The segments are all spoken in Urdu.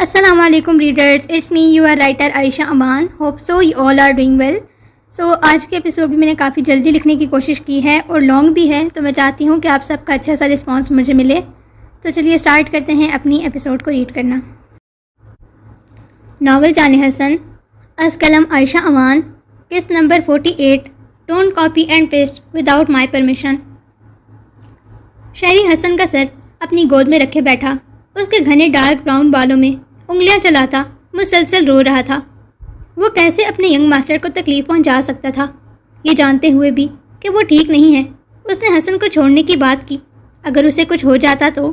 السلام علیکم readers, it's me your writer Ayesha Aman. Hope so you all are doing well. آج کے ایپیسوڈ بھی میں نے کافی جلدی لکھنے کی کوشش کی ہے اور لانگ بھی ہے، تو میں چاہتی ہوں کہ آپ سب کا اچھا سا رسپانس مجھے ملے. تو چلیے اسٹارٹ کرتے ہیں اپنی ایپیسوڈ کو ریڈ کرنا. ناول جان حسن، از قلم عائشہ امان، قسط number 48. Don't copy and paste without my permission. شہری حسن کا سر اپنی گود میں رکھے بیٹھا، اس کے گھنے ڈارک براؤن بالوں میں انگلیاں چلاتا مسلسل رو رہا تھا. وہ کیسے اپنے ینگ ماسٹر کو تکلیف پہنچا سکتا تھا، یہ جانتے ہوئے بھی کہ وہ ٹھیک نہیں ہے. اس نے حسن کو چھوڑنے کی بات کی. اگر اسے کچھ ہو جاتا تو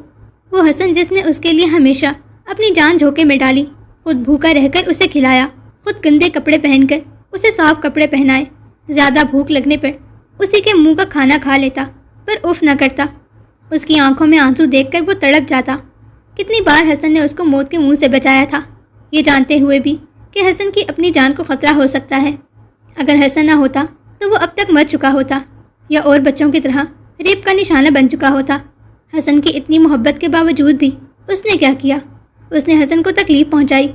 وہ حسن جس نے اس کے لیے ہمیشہ اپنی جان جھونکے میں ڈالی، خود بھوکا رہ کر اسے کھلایا، خود گندے کپڑے پہن کر اسے صاف کپڑے پہنائے، زیادہ بھوک لگنے پر اسی کے منہ کا کھانا کھا لیتا پر اف نہ کرتا. اس کی آنکھوں میں آنسو دیکھ کر وہ تڑپ جاتا. کتنی بار حسن نے اس کو موت کے منہ سے بچایا تھا، یہ جانتے ہوئے بھی کہ حسن کی اپنی جان کو خطرہ ہو سکتا ہے. اگر حسن نہ ہوتا تو وہ اب تک مر چکا ہوتا یا اور بچوں کی طرح ریپ کا نشانہ بن چکا ہوتا. حسن کی اتنی محبت کے باوجود بھی اس نے کیا کیا؟ اس نے حسن کو تکلیف پہنچائی.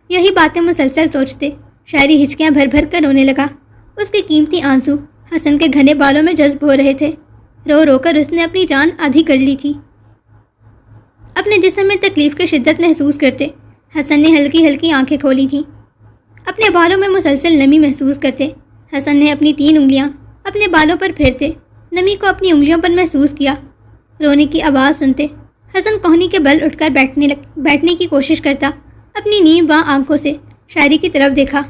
یہی باتیں مسلسل سوچتے شاعری ہچکیاں بھر بھر کر رونے لگا. اس کے قیمتی آنسو حسن کے گھنے بالوں میں جذب ہو رہے تھے. رو رو کر اس نے اپنی جان آدھی کر لی تھی. اپنے جسم میں تکلیف کی شدت محسوس کرتے حسن نے ہلکی ہلکی آنکھیں کھولی تھیں. اپنے بالوں میں مسلسل نمی محسوس کرتے حسن نے اپنی 3 انگلیاں اپنے بالوں پر پھیرتے نمی کو اپنی انگلیوں پر محسوس کیا. رونے کی آواز سنتے حسن کوہنی کے بل اٹھ کر بیٹھنے کی کوشش کرتا. اپنی نیم باں آنکھوں سے شاعری کی طرف دیکھا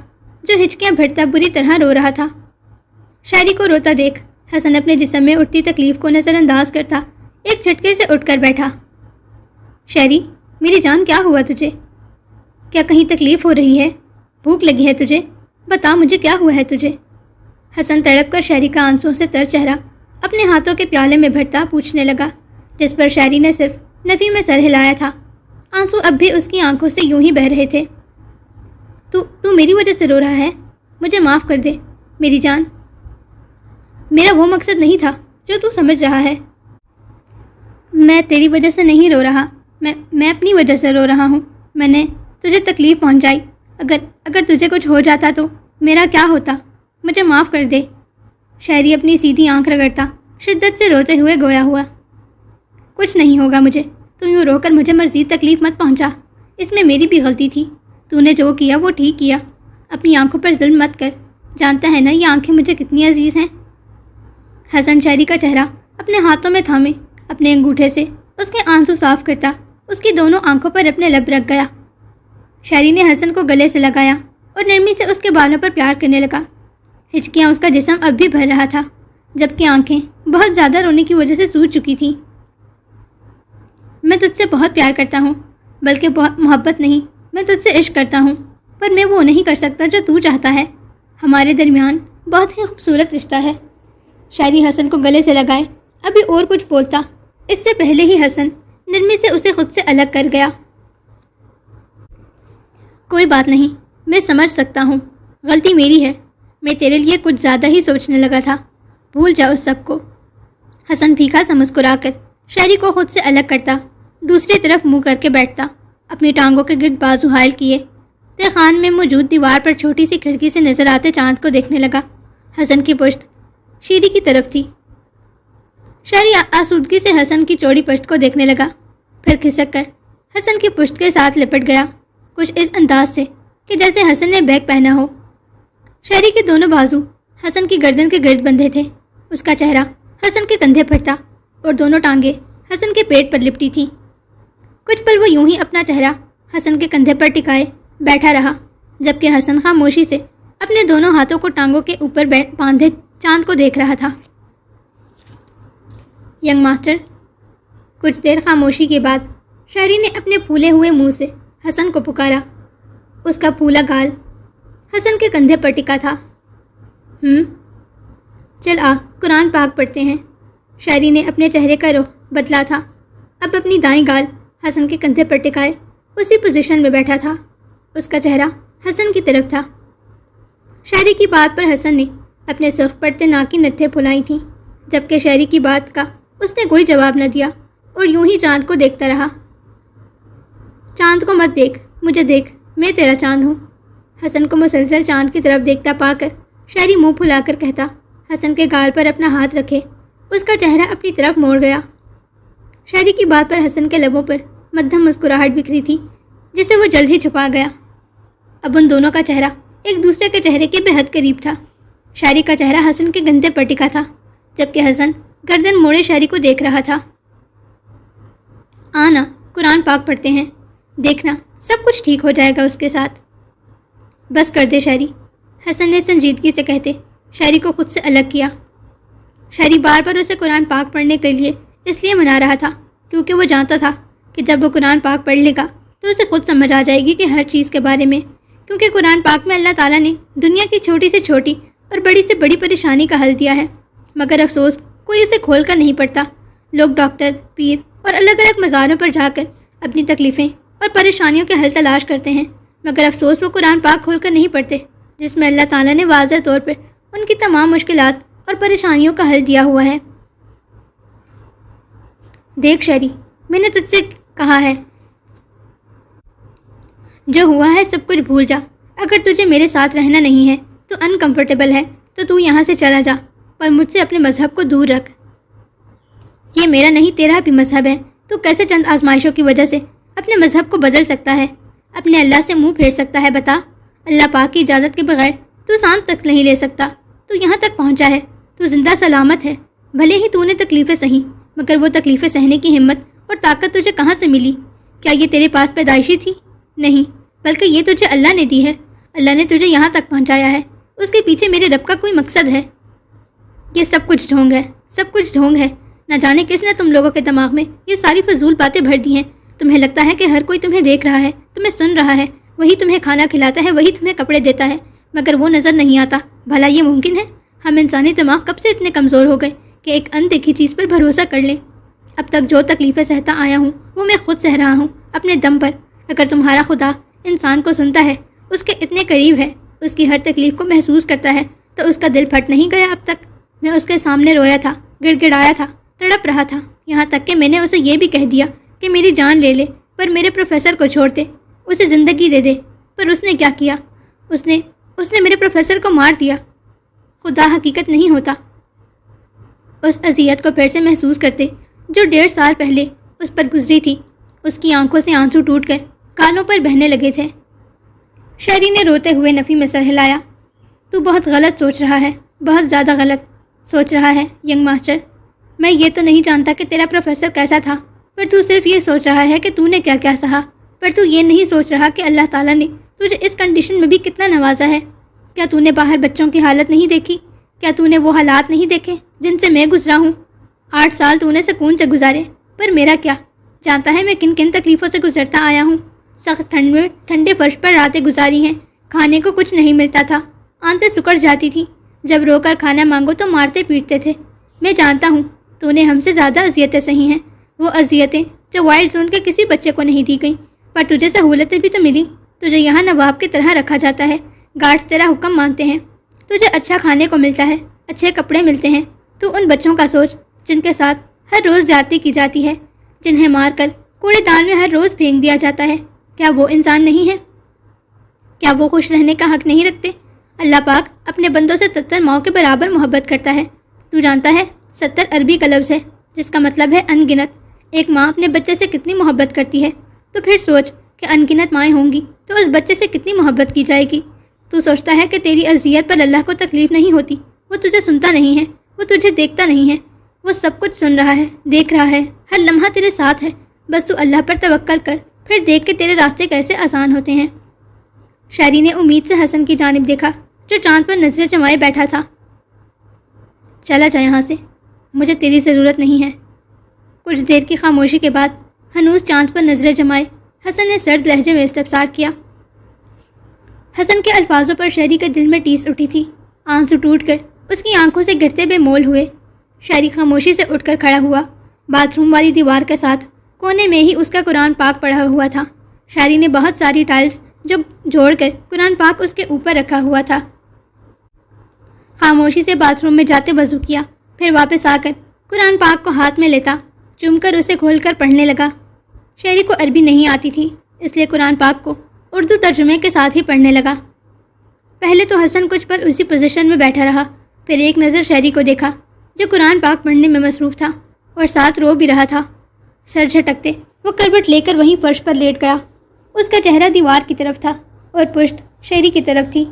جو ہچکیاں بھرتا بری طرح رو رہا تھا. شاعری کو روتا دیکھ حسن اپنے جسم میں اٹھتی تکلیف کو نظر انداز کرتا ایک جھٹکے سے اٹھ کر بیٹھا. شاعری، میری جان، کیا ہوا تجھے؟ کیا کہیں تکلیف ہو رہی ہے؟ بھوک لگی ہے تجھے؟ بتا مجھے کیا ہوا ہے تجھے؟ حسن تڑپ کر شاعری کا آنسوں سے تر چہرہ اپنے ہاتھوں کے پیالے میں بھرتا پوچھنے لگا، جس پر شاعری نے صرف نفی میں سر ہلایا تھا. آنسو اب بھی اس کی آنکھوں سے یوں ہی بہہ رہے تھے. تو میری وجہ سے رو رہا ہے؟ مجھے معاف کر دے میری جان. میرا وہ مقصد نہیں تھا جو تو سمجھ رہا ہے. میں تیری وجہ سے نہیں رو رہا، میں اپنی وجہ سے رو رہا ہوں. میں نے تجھے تکلیف پہنچائی. اگر تجھے کچھ ہو جاتا تو میرا کیا ہوتا؟ مجھے معاف کر دے. شاعری اپنی سیدھی آنکھ رگڑتا شدت سے روتے ہوئے گویا ہوا. کچھ نہیں ہوگا مجھے. تو یوں رو کر مجھے مزید تکلیف مت پہنچا. اس میں میری بھی غلطی تھی. تو نے جو کیا وہ ٹھیک کیا. اپنی آنکھوں پر ظلم مت کر. جانتا ہے نا یہ آنکھیں مجھے کتنی عزیز ہیں. حسن شاعری کا چہرہ اپنے ہاتھوں میں تھامے اپنے انگوٹھے سے اس کے آنسو صاف کرتا اس کی دونوں آنکھوں پر اپنے لب رکھ گیا. شاعری نے حسن کو گلے سے لگایا اور نرمی سے اس کے بالوں پر پیار کرنے لگا. ہچکیاں اس کا جسم اب بھی بھر رہا تھا، جبکہ آنکھیں بہت زیادہ رونے کی وجہ سے سوج چکی تھیں. میں تجھ سے بہت پیار کرتا ہوں، بلکہ محبت نہیں، میں تجھ سے عشق کرتا ہوں، پر میں وہ نہیں کر سکتا جو تو چاہتا ہے. ہمارے درمیان بہت ہی خوبصورت رشتہ ہے. شاعری حسن کو گلے سے لگائے ابھی اور کچھ بولتا، اس سے پہلے ہی حسن نرمی سے اسے خود سے الگ کر گیا. کوئی بات نہیں، میں سمجھ سکتا ہوں، غلطی میری ہے. میں تیرے لیے کچھ زیادہ ہی سوچنے لگا تھا. بھول جا اس سب کو. حسن پھیکا سا مسکرا کر شاعری کو خود سے الگ کرتا دوسری طرف منہ کر کے بیٹھتا. اپنی ٹانگوں کے گرد بازو حائل کیے تہخان میں موجود دیوار پر چھوٹی سی کھڑکی سے نظر آتے چاند کو دیکھنے لگا. حسن کی پشت شیری کی طرف تھی. شاعری آسودگی سے حسن کی چوڑی پشت کو دیکھنے لگا، پھر کھسک کر حسن کی پشت کے ساتھ لپٹ گیا، کچھ اس انداز سے کہ جیسے حسن نے بیگ پہنا ہو. شاعری کے دونوں بازو حسن کی گردن کے گرد بندھے تھے. اس کا چہرہ حسن کے کندھے پر تھا اور دونوں ٹانگیں حسن کے پیٹ پر لپٹی تھیں. کچھ پل وہ یوں ہی اپنا چہرہ حسن کے کندھے پر ٹکائے بیٹھا رہا، جبکہ حسن خاموشی سے اپنے دونوں ہاتھوں کو ٹانگوں کے اوپر باندھے چاند کو دیکھ رہا تھا. Young master. کچھ دیر خاموشی کے بعد شاعری نے اپنے پھولے ہوئے منہ سے حسن کو پکارا. اس کا پھولا گال حسن کے کندھے پر ٹکا تھا. چل آ قرآن پاک پڑھتے ہیں. شاعری نے اپنے چہرے کا رخ بدلا تھا. اب اپنی دائیں گال حسن کے کندھے پر ٹکائے اسی پوزیشن میں بیٹھا تھا. اس کا چہرہ حسن کی طرف تھا. شاعری کی بات پر حسن نے اپنے سرخ پڑتے ناک کی نتھیں پھلائی تھیں، جبکہ شاعری کی بات کا اس نے کوئی جواب نہ دیا اور یوں ہی چاند کو دیکھتا رہا. چاند چاند کو مت دیکھ، مجھے دیکھ، میں تیرا چاند ہوں۔ حسن کو مسلسل چاند کی طرف دیکھتا پا کر شہری منہ پھلا کر کہتا، حسن کے گال پر اپنا ہاتھ رکھے۔ اس کا چہرہ اپنی طرف موڑ گیا۔ شہری کی بات پر حسن کے لبوں پر مدھم مسکراہٹ بکھری تھی، جسے وہ جلد ہی چھپا گیا۔ اب ان دونوں کا چہرہ ایک دوسرے کے چہرے کے بے حد قریب تھا۔ شہری کا چہرہ حسن کے گندے پر ٹکا تھا، جبکہ حسن گردن موڑے شہری کو دیکھ رہا تھا۔ آنا، قرآن پاک پڑھتے ہیں، دیکھنا سب کچھ ٹھیک ہو جائے گا اس کے ساتھ۔ بس کر دے شہری، حسن نے سنجیدگی سے کہتے شہری کو خود سے الگ کیا۔ شہری بار بار اسے قرآن پاک پڑھنے کے لیے اس لیے منا رہا تھا کیونکہ وہ جانتا تھا کہ جب وہ قرآن پاک پڑھ لے گا تو اسے خود سمجھ آ جائے گی کہ ہر چیز کے بارے میں، کیونکہ قرآن پاک میں اللہ تعالیٰ نے دنیا کی چھوٹی سے چھوٹی اور بڑی سے بڑی پریشانی کا حل دیا ہے، مگر افسوس کوئی اسے کھول کر نہیں پڑھتا۔ لوگ ڈاکٹر، پیر اور الگ الگ مزاروں پر جا کر اپنی تکلیفیں اور پریشانیوں کے حل تلاش کرتے ہیں، مگر افسوس وہ قرآن پاک کھول کر نہیں پڑھتے، جس میں اللہ تعالیٰ نے واضح طور پر ان کی تمام مشکلات اور پریشانیوں کا حل دیا ہوا ہے۔ دیکھ شہری، میں نے تجھ سے کہا ہے، جو ہوا ہے سب کچھ بھول جا۔ اگر تجھے میرے ساتھ رہنا نہیں ہے تو انکمفرٹیبل ہے تو یہاں سے چلا جا، پر مجھ سے اپنے مذہب کو دور رکھ۔ یہ میرا نہیں تیرا بھی مذہب ہے، تو کیسے چند آزمائشوں کی وجہ سے اپنے مذہب کو بدل سکتا ہے، اپنے اللہ سے منہ پھیر سکتا ہے؟ بتا، اللہ پاک کی اجازت کے بغیر تو سانس تک نہیں لے سکتا۔ تو یہاں تک پہنچا ہے، تو زندہ سلامت ہے، بھلے ہی تو نے تکلیفیں سہی، مگر وہ تکلیفیں سہنے کی ہمت اور طاقت تجھے کہاں سے ملی؟ کیا یہ تیرے پاس پیدائشی تھی؟ نہیں، بلکہ یہ تجھے اللہ نے دی ہے۔ اللہ نے تجھے یہاں تک پہنچایا ہے، اس کے پیچھے میرے رب کا کوئی مقصد ہے۔ یہ سب کچھ ڈھونگ ہے، سب کچھ ڈھونگ ہے۔ نہ جانے کس نے تم لوگوں کے دماغ میں یہ ساری فضول باتیں بھر دی ہیں۔ تمہیں لگتا ہے کہ ہر کوئی تمہیں دیکھ رہا ہے، تمہیں سن رہا ہے، وہی تمہیں کھانا کھلاتا ہے، وہی تمہیں کپڑے دیتا ہے، مگر وہ نظر نہیں آتا۔ بھلا یہ ممکن ہے؟ ہم انسانی دماغ کب سے اتنے کمزور ہو گئے کہ ایک اندیکھی چیز پر بھروسہ کر لیں؟ اب تک جو تکلیفیں سہتا آیا ہوں وہ میں خود سہ رہا ہوں اپنے دم پر۔ اگر تمہارا خدا انسان کو سنتا ہے، اس کے اتنے قریب ہے، اس کی ہر تکلیف کو محسوس کرتا ہے، تو اس کا دل پھٹ نہیں گیا اب تک؟ میں اس کے سامنے رویا تھا، گڑ گڑایا تھا، تڑپ رہا تھا، یہاں تک کہ میں نے اسے یہ بھی کہہ دیا کہ میری جان لے لے پر میرے پروفیسر کو چھوڑ دے، اسے زندگی دے دے۔ پر اس نے کیا کیا؟ اس نے میرے پروفیسر کو مار دیا۔ خدا حقیقت نہیں ہوتا۔ اس اذیت کو پھر سے محسوس کرتے جو 1.5 سال پہلے اس پر گزری تھی۔ اس کی آنکھوں سے آنسو ٹوٹ کر کانوں پر بہنے لگے تھے۔ شہری نے روتے ہوئے نفی میں سر ہلایا۔ تو بہت غلط سوچ رہا ہے، بہت زیادہ غلط سوچ رہا ہے ینگ ماسٹر۔ میں یہ تو نہیں جانتا کہ تیرا پروفیسر کیسا تھا، پر تو صرف یہ سوچ رہا ہے کہ تو نے کیا کیا سہا، پر تو یہ نہیں سوچ رہا کہ اللہ تعالیٰ نے تجھے اس کنڈیشن میں بھی کتنا نوازا ہے۔ کیا تو نے باہر بچوں کی حالت نہیں دیکھی؟ کیا تو نے وہ حالات نہیں دیکھے جن سے میں گزرا ہوں؟ 8 سال تو نے سکون سے گزارے، پر میرا کیا؟ جانتا ہے میں کن کن تکلیفوں سے گزرتا آیا ہوں۔ سخت ٹھنڈ میں ٹھنڈے فرش پر راتیں گزاری ہیں، کھانے کو کچھ نہیں ملتا تھا، آنتیں سکڑ جاتی تھیں، جب رو کر کھانا مانگو تو مارتے پیٹتے تھے۔ میں جانتا ہوں تو نے ہم سے زیادہ اذیتیں سہی ہیں، وہ اذیتیں جو وائلڈ زون کے کسی بچے کو نہیں دی گئیں، پر تجھے سہولتیں بھی تو ملی۔ تجھے یہاں نواب کی طرح رکھا جاتا ہے، گارڈز تیرا حکم مانتے ہیں، تجھے اچھا کھانے کو ملتا ہے، اچھے کپڑے ملتے ہیں۔ تو ان بچوں کا سوچ جن کے ساتھ ہر روز زیادتی کی جاتی ہے، جنہیں مار کر کوڑے دان میں ہر روز پھینک دیا جاتا ہے، کیا وہ انسان نہیں ہے؟ کیا وہ خوش رہنے کا حق نہیں رکھتے؟ اللہ پاک اپنے بندوں سے 70 ماؤں کے برابر محبت کرتا ہے۔ تو جانتا ہے 70 عربی کا لفظ ہے جس کا مطلب ہے ان گنت۔ ایک ماں اپنے بچے سے کتنی محبت کرتی ہے، تو پھر سوچ کہ ان گنت مائیں ہوں گی تو اس بچے سے کتنی محبت کی جائے گی۔ تو سوچتا ہے کہ تیری اذیت پر اللہ کو تکلیف نہیں ہوتی، وہ تجھے سنتا نہیں ہے، وہ تجھے دیکھتا نہیں ہے، وہ سب کچھ سن رہا ہے، دیکھ رہا ہے، ہر لمحہ تیرے ساتھ ہے۔ بس تو اللہ پر توکل کر، پھر دیکھ کے تیرے راستے کیسے آسان ہوتے ہیں۔ شہری نے امید سے حسن کی جانب دیکھا جو چاند پر نظریں جمائے بیٹھا تھا۔ چلا جا یہاں سے، مجھے تیری ضرورت نہیں ہے۔ کچھ دیر کی خاموشی کے بعد ہنوز چاند پر نظریں جمائے حسن نے سرد لہجے میں استفسار کیا۔ حسن کے الفاظوں پر شہری کے دل میں ٹیس اٹھی تھی، آنسو ٹوٹ کر اس کی آنکھوں سے گرتے بے مول ہوئے۔ شہری خاموشی سے اٹھ کر کھڑا ہوا، باتھ روم والی دیوار کے ساتھ کونے میں ہی اس کا قرآن پاک پڑھا ہوا تھا۔ شہری نے بہت ساری ٹائلز جو جوڑ کر قرآن پاک اس کے اوپر رکھا ہوا تھا۔ خاموشی سے باتھ روم میں جاتے وضو کیا، پھر واپس آ کر قرآن پاک کو ہاتھ میں لیتا چوم کر اسے کھول کر پڑھنے لگا۔ شہری کو عربی نہیں آتی تھی، اس لیے قرآن پاک کو اردو ترجمے کے ساتھ ہی پڑھنے لگا۔ پہلے تو حسن کچھ پل اسی پوزیشن میں بیٹھا رہا، پھر ایک نظر شہری کو دیکھا جو قرآن پاک پڑھنے میں مصروف تھا اور ساتھ رو بھی رہا تھا۔ سر جھٹکتے وہ کروٹ لے کر وہیں فرش پر لیٹ گیا۔ اس کا چہرہ دیوار کی طرف تھا اور پشت شہری کی طرف تھی۔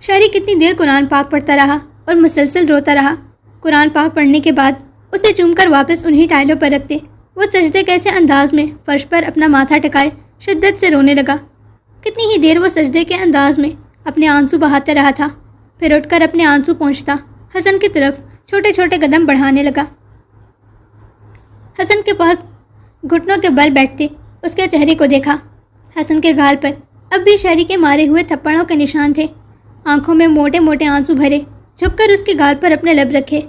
شہری کتنی دیر قرآن پاک پڑھتا رہا اور مسلسل روتا رہا۔ قرآن پاک پڑھنے کے بعد اسے چوم کر واپس انہی ٹائلوں پر رکھتے وہ سجدے کیسے انداز میں فرش پر اپنا ماتھا ٹکائے شدت سے رونے لگا۔ کتنی ہی دیر وہ سجدے کے انداز میں اپنے آنسو بہاتا رہا تھا، پھر اٹھ کر اپنے آنسو پہنچتا حسن کی طرف چھوٹے چھوٹے قدم بڑھانے لگا۔ حسن کے پاس گھٹنوں کے بل بیٹھتے اس کے چہرے کو دیکھا۔ حسن کے گال پر اب بھی شہری کے مارے ہوئے تھپڑوں کے نشان تھے۔ آنکھوں میں موٹے موٹے آنسو بھرے، جھک کر اس کے گال پر اپنے لب رکھے،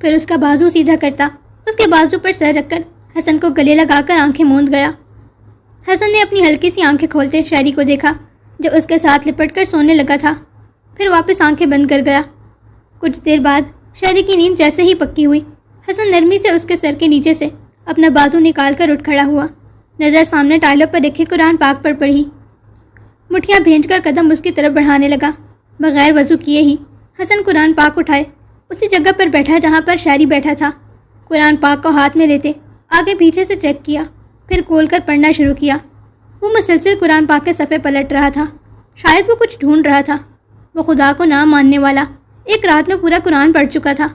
پھر اس کا بازو سیدھا کرتا اس کے بازو پر سر رکھ کر حسن کو گلے لگا کر آنکھیں موند گیا۔ حسن نے اپنی ہلکی سی آنکھیں کھولتے شہری کو دیکھا جو اس کے ساتھ لپٹ کر سونے لگا تھا، پھر واپس آنکھیں بند کر گیا۔ کچھ دیر بعد شہری کی نیند جیسے ہی پکی ہوئی، حسن نرمی سے اس کے سر کے نیچے سے اپنا بازو نکال کر اٹھ کھڑا ہوا، نظر سامنے ٹائلوں پر رکھے قرآن پاک پر پڑھی، مٹھیاں بھینج کر قدم اس کی طرف بڑھانے لگا۔ بغیر وضو کیے ہی حسن قرآن پاک اٹھائے اسی جگہ پر بیٹھا جہاں پر شہری بیٹھا تھا۔ قرآن پاک کو ہاتھ میں لیتے آگے پیچھے سے چیک کیا، پھر کھول کر پڑھنا شروع کیا۔ وہ مسلسل قرآن پاک کے صفحے پلٹ رہا تھا، شاید وہ کچھ ڈھونڈ رہا تھا۔ وہ خدا کو نہ ماننے والا ایک رات میں پورا قرآن پڑھ چکا تھا،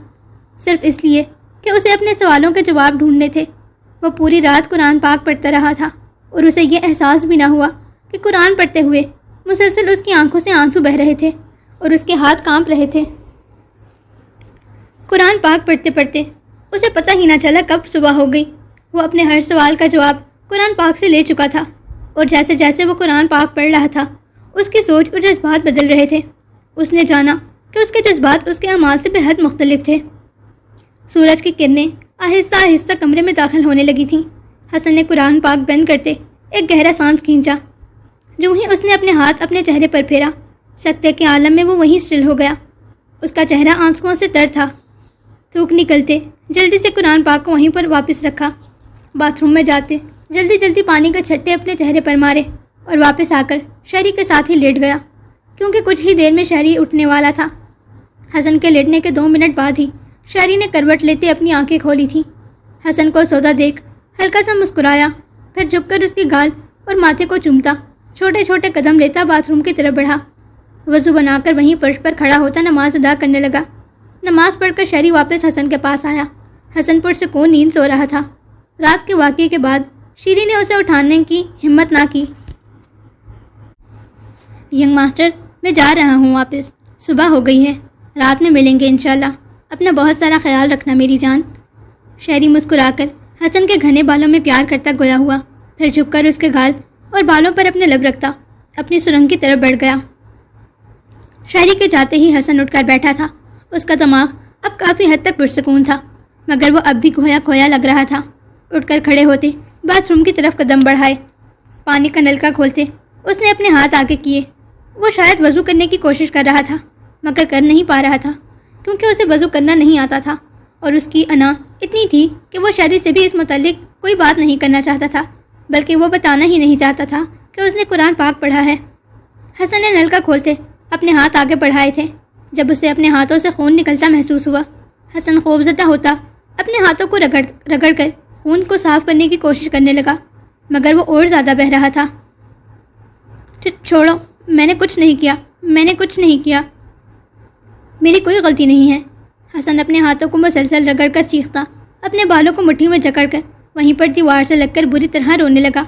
صرف اس لیے کہ اسے اپنے سوالوں کے جواب ڈھونڈنے تھے۔ وہ پوری رات قرآن پاک پڑھتا رہا تھا اور اسے یہ احساس بھی نہ ہوا کہ قرآن پڑھتے ہوئے مسلسل اس کی آنکھوں سے آنسو بہہ رہے تھے اور اس کے ہاتھ کانپ رہے تھے۔ قرآن پاک پڑھتے پڑھتے اسے پتہ ہی نہ چلا کب صبح ہو گئی۔ وہ اپنے ہر سوال کا جواب قرآن پاک سے لے چکا تھا، اور جیسے جیسے وہ قرآن پاک پڑھ رہا تھا اس کی سوچ اور جذبات بدل رہے تھے۔ اس نے جانا کہ اس کے جذبات اس کے اعمال سے بے حد مختلف تھے۔ سورج کی کرنیں آہستہ آہستہ کمرے میں داخل ہونے لگی تھیں۔ حسن نے قرآن پاک بند کرتے ایک گہرا سانس کھینچا۔ جو ہی اس نے اپنے ہاتھ اپنے چہرے پر پھیرا، سکتے کے عالم میں وہ وہیں سٹل ہو گیا۔ اس کا چہرہ آنسوؤں سے تر تھا۔ تھوک نکلتے جلدی سے قرآن پاک کو وہیں پر واپس رکھا۔ باتھ روم میں جاتے جلدی جلدی پانی کا چھٹے اپنے چہرے پر مارے اور واپس آ کر شہری کے ساتھ ہی لیٹ گیا، کیونکہ کچھ ہی دیر میں شہری اٹھنے والا تھا۔ حسن کے لیٹنے کے 2 منٹ بعد ہی شہری نے کروٹ لیتے اپنی آنکھیں کھولی تھیں۔ حسن کو سودا دیکھ ہلکا سا مسکرایا، پھر جھک کر اس کی گال اور ماتھے کو چومتا چھوٹے چھوٹے قدم لیتا باتھ روم کی طرف بڑھا۔ وضو بنا کر وہیں فرش پر کھڑا ہوتا نماز ادا کرنے لگا۔ نماز پڑھ کر شہری واپس حسن کے پاس آیا۔ حسن پرسکون نیند سو رہا تھا۔ رات کے واقعے کے بعد شیری نے اسے اٹھانے کی ہمت نہ کی۔ ینگ ماسٹر، میں جا رہا ہوں واپس، صبح ہو گئی ہے، رات میں ملیں گے انشاءاللہ، اپنا بہت سارا خیال رکھنا میری جان۔ شہری مسکرا کر حسن کے گھنے بالوں میں پیار کرتا گویا ہوا، پھر جھک کر اس کے گال اور بالوں پر اپنے لب رکھتا اپنی سرنگ کی طرف بڑھ گیا۔ شہری کے جاتے ہی حسن اٹھ کر بیٹھا تھا۔ اس کا دماغ اب کافی حد تک پرسکون تھا، مگر وہ اب بھی کھویا کھویا لگ رہا تھا۔ اٹھ کر کھڑے ہوتے باتھ روم کی طرف قدم بڑھائے، پانی کا نلکا کھولتے اس نے اپنے ہاتھ آگے کیے۔ وہ شاید وضو کرنے کی کوشش کر رہا تھا، مگر کر نہیں پا رہا تھا، کیونکہ اسے وضو کرنا نہیں آتا تھا، اور اس کی انا اتنی تھی کہ وہ شہری سے بھی اس متعلق کوئی بات نہیں کرنا چاہتا تھا، بلکہ وہ بتانا ہی نہیں چاہتا تھا کہ اس نے قرآن پاک پڑھا ہے۔ حسن نے نلکا کھولتے اپنے ہاتھ آگے بڑھائے تھے۔ جب اسے اپنے ہاتھوں سے خون نکلتا محسوس ہوا، حسن خوفزدہ ہوتا اپنے ہاتھوں کو رگڑ کر خون کو صاف کرنے کی کوشش کرنے لگا، مگر وہ اور زیادہ بہہ رہا تھا۔ چھوڑو، میں نے کچھ نہیں کیا، میری کوئی غلطی نہیں ہے۔ حسن اپنے ہاتھوں کو مسلسل رگڑ کر چیختا اپنے بالوں کو مٹھی میں جکڑ کر وہیں پر دیوار سے لگ کر بری طرح رونے لگا۔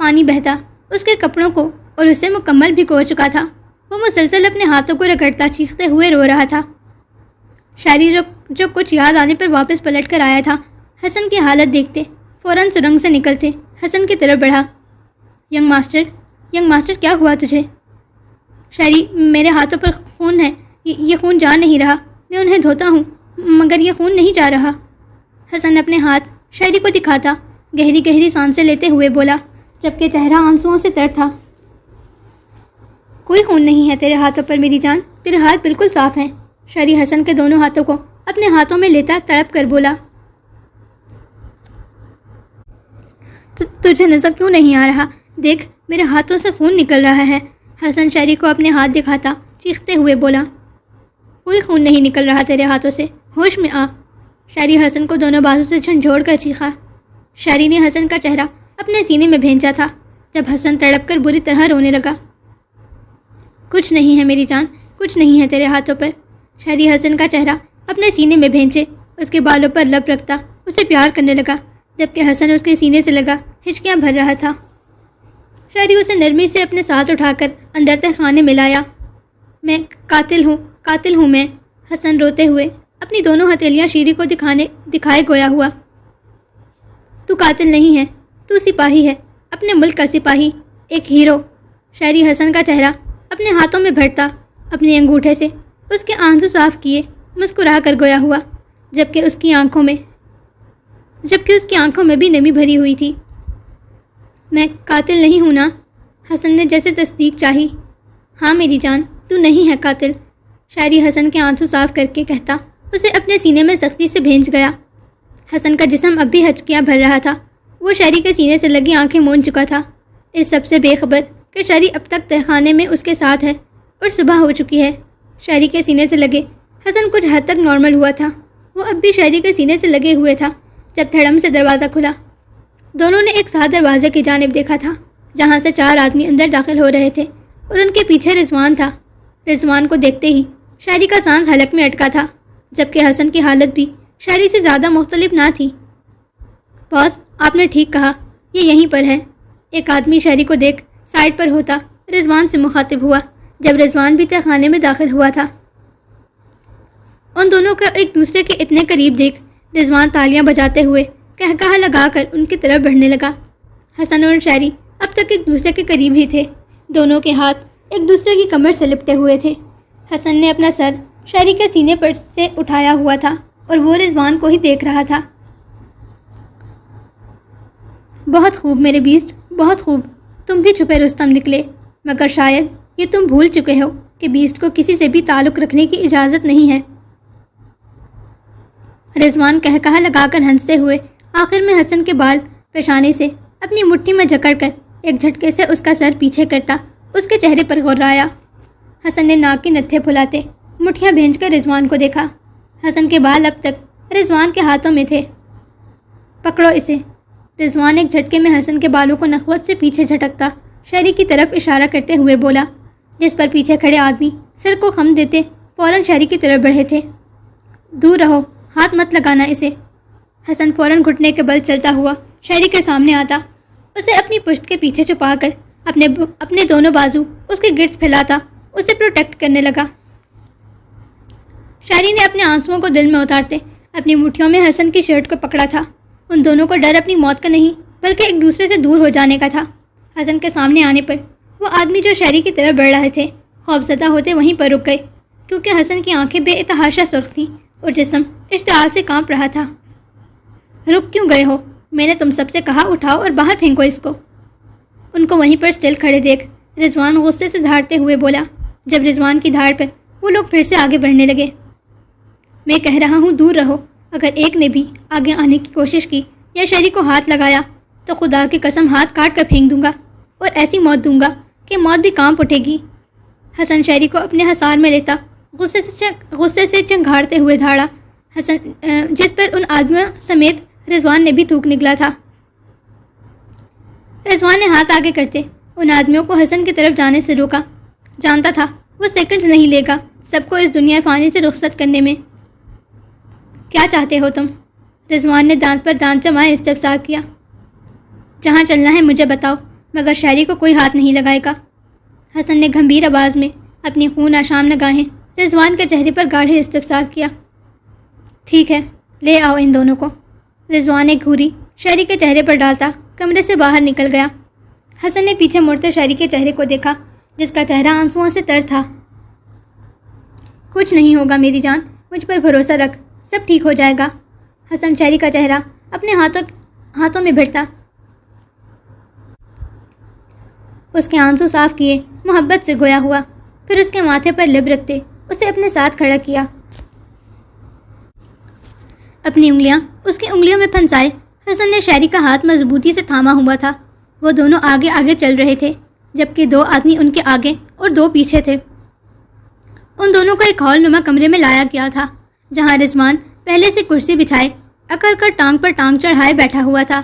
پانی بہتا اس کے کپڑوں کو اور اسے مکمل بھگو چکا تھا۔ وہ مسلسل اپنے ہاتھوں کو رگڑتا چیختے ہوئے رو رہا تھا۔ شاعری جو کچھ یاد آنے پر واپس پلٹ کر آیا تھا، حسن کی حالت دیکھتے فوراً سرنگ سے نکلتے حسن کی طرف بڑھا۔ ینگ ماسٹر کیا ہوا تجھے؟ شاعری، میرے ہاتھوں پر خون ہے، یہ خون جا نہیں رہا، میں انہیں دھوتا ہوں مگر یہ خون نہیں جا رہا۔ حسن اپنے ہاتھ شاعری کو دکھاتا گہری گہری سانسیں لیتے ہوئے بولا، جبکہ چہرہ آنسوؤں سے تر تھا۔ کوئی خون نہیں ہے تیرے ہاتھوں پر میری جان، تیرے ہاتھ بالکل صاف ہیں۔ شاعری حسن کے دونوں ہاتھوں کو اپنے ہاتھوں میں لیتا تڑپ کر بولا، تجھے نظر کیوں نہیں آ رہا؟ دیکھ میرے ہاتھوں سے خون نکل رہا ہے۔ حسن شہری کو اپنے ہاتھ دکھاتا چیختے ہوئے بولا۔ کوئی خون نہیں نکل رہا تیرے ہاتھوں سے، ہوش میں آ۔ شہری حسن کو دونوں بازو سے جھنجھوڑ کر چیخا۔ شہری نے حسن کا چہرہ اپنے سینے میں بھینچا تھا جب حسن تڑپ کر بری طرح رونے لگا۔ کچھ نہیں ہے میری جان، کچھ نہیں ہے تیرے ہاتھوں پر۔ شہری حسن کا چہرہ اپنے سینے میں بھینچے اس کے بالوں پر لب رکھتا اسے پیار کرنے لگا، جبکہ حسن اس کے سینے سے لگا ہچکیاں بھر رہا تھا۔ شہری اسے نرمی سے اپنے ساتھ اٹھا کر اندر تہ خانے میں لایا۔ میں قاتل ہوں میں، حسن روتے ہوئے اپنی دونوں ہتھیلیاں شیری کو دکھائے گویا ہوا۔ تو قاتل نہیں ہے، تو سپاہی ہے، اپنے ملک کا سپاہی، ایک ہیرو۔ شہری حسن کا چہرہ اپنے ہاتھوں میں بھرتا اپنے انگوٹھے سے اس کے آنسو صاف کیے مسکرا کر گویا ہوا، جبکہ اس کی آنکھوں میں بھی نمی بھری ہوئی تھی۔ میں قاتل نہیں ہوں نا؟ حسن نے جیسے تصدیق چاہی۔ ہاں میری جان، تو نہیں ہے قاتل، شہری حسن کے آنسو صاف کر کے کہتا اسے اپنے سینے میں سختی سے بھینچ گیا۔ حسن کا جسم اب بھی ہچکیاں بھر رہا تھا، وہ شہری کے سینے سے لگی آنکھیں مون چکا تھا، اس سب سے بے خبر کہ شہری اب تک تہخانے میں اس کے ساتھ ہے اور صبح ہو چکی ہے۔ شہری کے سینے سے لگے حسن کچھ حد تک نارمل ہوا تھا، وہ اب بھی شہری کے سینے سے لگے ہوئے تھا جب دھڑم سے دروازہ کھلا۔ دونوں نے ایک ساتھ دروازے کی جانب دیکھا تھا جہاں سے 4 آدمی اندر داخل ہو رہے تھے اور ان کے پیچھے رضوان تھا۔ رضوان کو دیکھتے ہی شہری کا سانس حلق میں اٹکا تھا، جبکہ حسن کی حالت بھی شہری سے زیادہ مختلف نہ تھی۔ باس، آپ نے ٹھیک کہا، یہ یہیں پر ہے۔ ایک آدمی شہری کو دیکھ سائڈ پر ہوتا رضوان سے مخاطب ہوا جب رضوان بھی تہخانے میں داخل ہوا تھا۔ ان دونوں کو ایک دوسرے کے اتنے قریب دیکھ رضوان تالیاں بجاتے ہوئے کہا لگا کر ان کی طرف بڑھنے لگا۔ حسن اور شہری اب تک ایک دوسرے کے قریب ہی تھے، دونوں کے ہاتھ ایک دوسرے کی کمر سے لپٹے ہوئے تھے۔ حسن نے اپنا سر شہری کے سینے پر سے اٹھایا ہوا تھا اور وہ رضوان کو ہی دیکھ رہا تھا۔ بہت خوب میرے بیسٹ، بہت خوب، تم بھی چھپے رستم نکلے، مگر شاید یہ تم بھول چکے ہو کہ بیسٹ کو کسی سے بھی تعلق رکھنے کی اجازت نہیں ہے۔ رضوان کہا لگا کر ہنستے ہوئے آخر میں حسن کے بال پیشانی سے اپنی مٹھی میں جکڑ کر ایک جھٹکے سے اس کا سر پیچھے کرتا اس کے چہرے پر غرایا۔ حسن نے ناک کے نتھے پھلاتے مٹھیاں بھینج کر رضوان کو دیکھا۔ حسن کے بال اب تک رضوان کے ہاتھوں میں تھے۔ پکڑو اسے۔ رضوان ایک جھٹکے میں حسن کے بالوں کو نخوت سے پیچھے جھٹکتا شہری کی طرف اشارہ کرتے ہوئے بولا، جس پر پیچھے کھڑے آدمی سر کو خم دیتے فوراً شہری کی طرف بڑھے تھے۔ دور رہو، ہاتھ مت لگانا اسے۔ حسن فوراً گھٹنے کے بل چلتا ہوا شہری کے سامنے آتا، اسے اپنی پشت کے پیچھے چھپا کر اپنے دونوں بازو اس کے گرد پھیلاتا اسے پروٹیکٹ کرنے لگا۔ شہری نے اپنے آنسوؤں کو دل میں اتارتے اپنی مٹھیوں میں حسن کی شرٹ کو پکڑا تھا۔ ان دونوں کو ڈر اپنی موت کا نہیں بلکہ ایک دوسرے سے دور ہو جانے کا تھا۔ حسن کے سامنے آنے پر وہ آدمی جو شہری کی طرف بڑھ رہے تھے خوفزدہ ہوتے وہیں پر رک گئے، کیونکہ حسن کی آنکھیں بے اتحاشا سرخ تھیں اور جسم اشتعال سے کانپ رہا تھا۔ رک کیوں گئے ہو؟ میں نے تم سب سے کہا اٹھاؤ اور باہر پھینکو اس کو۔ ان کو وہیں پر اسٹل کھڑے دیکھ رضوان غصے سے دھاڑتے ہوئے بولا۔ جب رضوان کی دھاڑ پر وہ لوگ پھر سے آگے بڑھنے لگے۔ میں کہہ رہا ہوں دور رہو، اگر ایک نے بھی آگے آنے کی کوشش کی یا شہری کو ہاتھ لگایا تو خدا کی قسم ہاتھ کاٹ کر پھینک دوں گا اور ایسی موت دوں گا کہ موت بھی کانپ اٹھے گی۔ حسن شہری کو اپنے حصار میں لیتا غصے سے چنگھاڑتے ہوئے دھاڑا حسن، جس پر ان آدمیوں سمیت رضوان نے بھی تھوک نکلا تھا۔ رضوان نے ہاتھ آگے کرتے ان آدمیوں کو حسن کی طرف جانے سے روکا، جانتا تھا وہ سیکنڈز نہیں لے گا سب کو اس دنیا فانی سے رخصت کرنے میں۔ کیا چاہتے ہو تم؟ رضوان نے دانت پر دانت جمائے استفسار کیا۔ جہاں چلنا ہے مجھے بتاؤ، مگر شہری کو کوئی ہاتھ نہیں لگائے گا۔ حسن نے گھمبیر آواز میں اپنی خون آشام نگاہیں رضوان کے چہرے پر گاڑھے استفسار کیا۔ ٹھیک ہے، لے آؤ ان دونوں کو۔ رضوان ایک گھوری شہری کے چہرے پر ڈالتا کمرے سے باہر نکل گیا۔ حسن نے پیچھے مڑتے شہری کے چہرے کو دیکھا جس کا چہرہ آنسوؤں سے تر تھا۔ کچھ نہیں ہوگا میری جان، مجھ پر بھروسہ رکھ، سب ٹھیک ہو جائے گا۔ حسن شہری کا چہرہ اپنے ہاتھوں میں بھرتا اس کے آنسو صاف کیے محبت سے گویا ہوا، پھر اس کے ماتھے پر لب رکھتے اسے اپنے ساتھ کھڑا کیا۔ اپنی انگلیاں اس کی انگلیوں میں پھنسائے حسن نے شہری کا ہاتھ مضبوطی سے تھاما ہوا تھا وہ دونوں آگے آگے چل رہے تھے، جبکہ 2 آدمی ان کے آگے اور 2 پیچھے تھے۔ ان دونوں کو ایک ہال نما کمرے میں لایا گیا تھا، جہاں رضوان پہلے سے کرسی بچھائے اکڑ کر ٹانگ پر ٹانگ چڑھائے بیٹھا ہوا تھا۔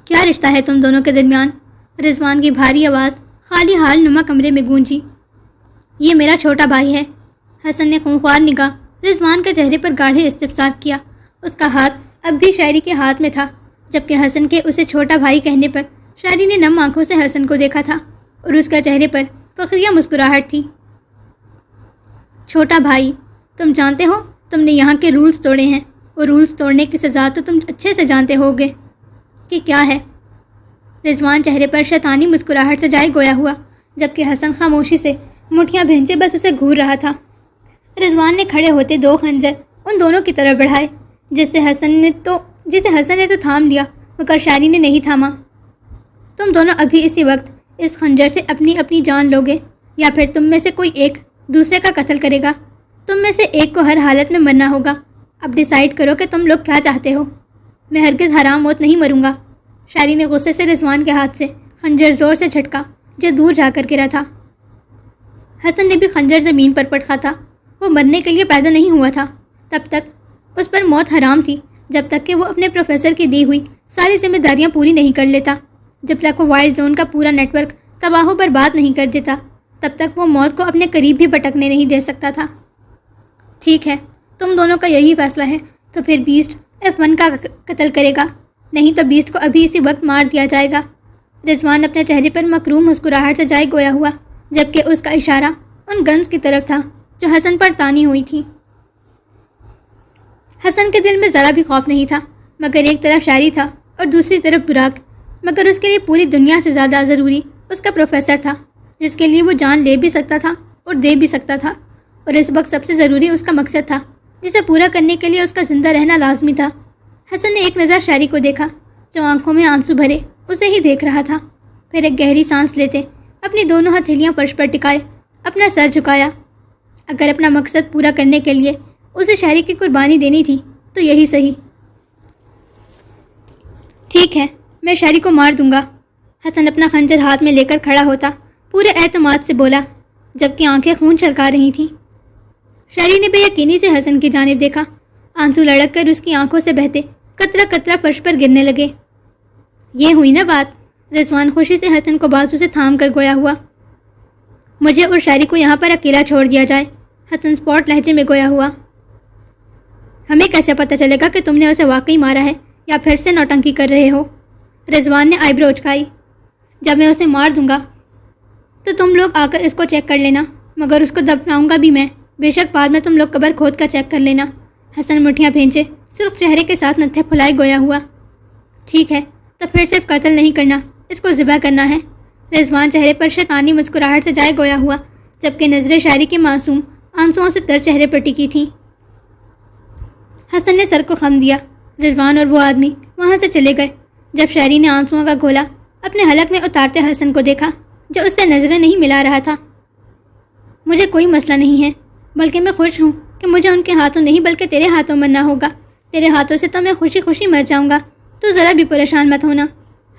کیا رشتہ ہے تم دونوں کے درمیان؟ رضوان کی بھاری آواز خالی ہال نما کمرے میں گونجی۔ یہ میرا چھوٹا بھائی ہے۔ حسن نے خونخوار نگاہ رضوان کے چہرے پر گاڑھے استفسار کیا۔ اس کا ہاتھ اب بھی شاعری کے ہاتھ میں تھا، جبکہ حسن کے اسے چھوٹا بھائی کہنے پر شاعری نے نم آنکھوں سے حسن کو دیکھا تھا اور اس کا چہرے پر فخریہ مسکراہٹ تھی۔ چھوٹا بھائی، تم جانتے ہو تم نے یہاں کے رولز توڑے ہیں، اور رولز توڑنے کی سزا تو تم اچھے سے جانتے ہوگے کہ کیا ہے۔ رضوان چہرے پر شیطانی مسکراہٹ سے جائے گویا ہوا، جبکہ حسن خاموشی سے مٹھیاں بھینچے بس اسے گھور رہا تھا۔ رضوان نے کھڑے ہوتے 2 خنجر ان دونوں کی طرف بڑھائے، جسے حسن نے تو تھام لیا، مگر شاعری نے نہیں تھاما۔ تم دونوں ابھی اسی وقت اس خنجر سے اپنی اپنی جان لوگے، یا پھر تم میں سے کوئی ایک دوسرے کا قتل کرے گا۔ تم میں سے ایک کو ہر حالت میں مرنا ہوگا۔ اب ڈیسائیڈ کرو کہ تم لوگ کیا چاہتے ہو۔ میں ہرگز حرام موت نہیں مروں گا۔ شاعری نے غصے سے رضوان کے ہاتھ سے خنجر زور سے جھٹکا، جو دور جا کر گرا تھا۔ حسن نے بھی خنجر زمین پر پٹکا تھا۔ وہ مرنے کے لیے پیدا نہیں ہوا تھا، تب تک اس پر موت حرام تھی، جب تک کہ وہ اپنے پروفیسر کی دی ہوئی ساری ذمہ داریاں پوری نہیں کر لیتا، جب تک وہ وائلڈ زون کا پورا نیٹ ورک تباہ و برباد نہیں کر دیتا، تب تک وہ موت کو اپنے قریب بھی بھٹکنے نہیں دے سکتا تھا۔ ٹھیک ہے، تم دونوں کا یہی فیصلہ ہے، تو پھر بیسٹ F1 کا قتل کرے گا، نہیں تو بیسٹ کو ابھی اسی وقت مار دیا جائے گا۔ رضوان اپنے چہرے پر مکروم مسکراہٹ سے جائے گویا ہوا، جبکہ اس کا اشارہ ان گنز کی طرف تھا جو حسن پر تانی ہوئی تھی۔ حسن کے دل میں ذرا بھی خوف نہیں تھا، مگر ایک طرف شاعری تھا اور دوسری طرف براق، مگر اس کے لیے پوری دنیا سے زیادہ ضروری اس کا پروفیسر تھا، جس کے لیے وہ جان لے بھی سکتا تھا اور دے بھی سکتا تھا، اور اس وقت سب سے ضروری اس کا مقصد تھا، جسے پورا کرنے کے لیے اس کا زندہ رہنا لازمی تھا۔ حسن نے ایک نظر شاعری کو دیکھا، جو آنکھوں میں آنسو بھرے اسے ہی دیکھ رہا تھا، پھر ایک گہری سانس لیتے اپنی دونوں ہتھیلیاں فرش پر ٹکائے اپنا سر جھکایا۔ اگر اپنا مقصد پورا کرنے کے لیے اسے شاعری کی قربانی دینی تھی تو یہی صحیح۔ ٹھیک ہے، میں شاعری کو مار دوں گا۔ حسن اپنا خنجر ہاتھ میں لے کر کھڑا ہوتا پورے اعتماد سے بولا، جبکہ آنکھیں خون چھلکا رہی تھیں۔ شاعری نے بے یقینی سے حسن کی جانب دیکھا، آنسو لڑک کر اس کی آنکھوں سے بہتے قطرہ قطرہ فرش پر گرنے لگے۔ یہ ہوئی نا بات؟ رضوان خوشی سے حسن کو بازو سے تھام کر گویا ہوا۔ مجھے اور شاعری کو یہاں پر اکیلا چھوڑ دیا جائے، حسن سپاٹ لہجے میں گویا ہوا۔ ہمیں کیسے پتہ چلے گا کہ تم نے اسے واقعی مارا ہے یا پھر سے نوٹنکی کر رہے ہو؟ رضوان نے آئی برو اچکائی۔ جب میں اسے مار دوں گا تو تم لوگ آ کر اس کو چیک کر لینا، مگر اس کو دفناؤں گا بھی میں، بے شک بعد میں تم لوگ قبر کھود کر چیک کر لینا۔ حسن مٹھیاں بھینچے سرخ چہرے کے ساتھ نتھے پھلائے گویا ہوا۔ ٹھیک ہے، تو پھر صرف قتل نہیں کرنا، اس کو ذبح کرنا ہے۔ رضوان چہرے پر شیطانی مسکراہٹ سے جائے گویا ہوا، جبکہ نظریں شاعری کے معصوم آنسوؤں سے تر چہرے پر ٹکی تھیں۔ حسن نے سر کو خم دیا۔ رضوان اور وہ آدمی وہاں سے چلے گئے۔ جب شاعری نے آنسوؤں کا گولا اپنے حلق میں اتارتے حسن کو دیکھا، جو اس سے نظریں نہیں ملا رہا تھا۔ مجھے کوئی مسئلہ نہیں ہے، بلکہ میں خوش ہوں کہ مجھے ان کے ہاتھوں نہیں بلکہ تیرے ہاتھوں مرنا ہوگا۔ تیرے ہاتھوں سے تو میں خوشی خوشی مر جاؤں گا، تو ذرا بھی پریشان مت ہونا۔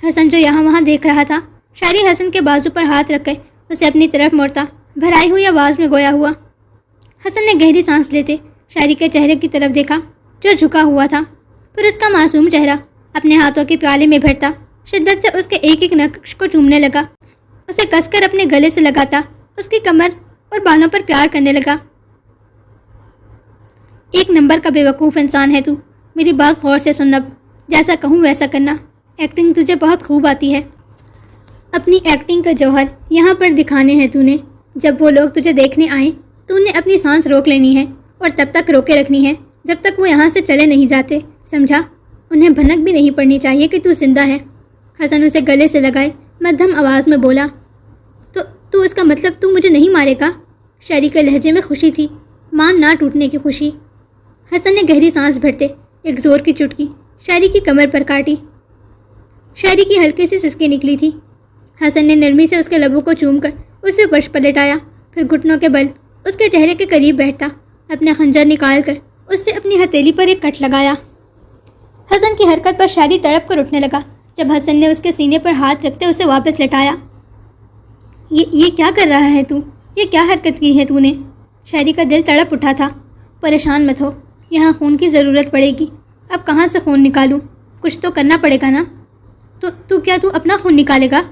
حسن جو یہاں وہاں دیکھ رہا تھا، شاعری حسن کے بازو پر ہاتھ رکھ کر اسے اپنی طرف موڑتا بھرائی ہوئی آواز میں گویا ہوا۔ حسن نے گہری سانس لیتے شاعری کے چہرے کی طرف دیکھا، جو جھکا ہوا تھا، پھر اس کا معصوم چہرہ اپنے ہاتھوں کے پیالے میں بھرتا شدت سے اس کے ایک ایک نقش کو چومنے لگا، اسے کس کر اپنے گلے سے لگاتا اس کی کمر اور بالوں پر پیار کرنے لگا۔ ایک نمبر کا بے وقوف انسان ہے تو، میری بات غور سے سن، اب جیسا کہوں ویسا کرنا۔ ایکٹنگ تجھے بہت خوب آتی ہے، اپنی ایکٹنگ کا جوہر یہاں پر دکھانے ہیں تو نے۔ جب وہ لوگ تجھے دیکھنے آئیں تو انہیں اپنی سانس روک لینی ہے، اور تب تک روکے رکھنی ہے جب تک وہ یہاں سے چلے نہیں جاتے، سمجھا؟ انہیں بھنک بھی نہیں پڑنی چاہیے کہ تو زندہ ہے۔ حسن اسے گلے سے لگائے مدھم آواز میں بولا، تو اس کا مطلب تو مجھے نہیں مارے گا؟ شاعری کے لہجے میں خوشی تھی، مان نہ ٹوٹنے کی خوشی۔ حسن نے گہری سانس بھرتے ایک زور کی چٹکی شاعری کی کمر پر کاٹی۔ شاعری کی ہلکی سی سسکی نکلی تھی۔ حسن نے نرمی سے اس کے لبوں کو چوم کر اسے فرش پر لٹایا، پھر گھٹنوں کے بل اس کے چہرے کے قریب بیٹھتا اپنا خنجر نکال کر اس سے اپنی ہتھیلی پر ایک کٹ لگایا۔ حسن کی حرکت پر شاعری تڑپ کر اٹھنے لگا، جب حسن نے اس کے سینے پر ہاتھ رکھتے اسے واپس لٹایا۔ یہ کیا کر رہا ہے تو؟ یہ کیا حرکت کی ہے تو نے؟ شہری کا دل تڑپ اٹھا تھا۔ پریشان مت ہو، یہاں خون کی ضرورت پڑے گی۔ اب کہاں سے خون نکالوں؟ کچھ تو کرنا پڑے گا نا۔ تو کیا تو اپنا خون نکالے گا؟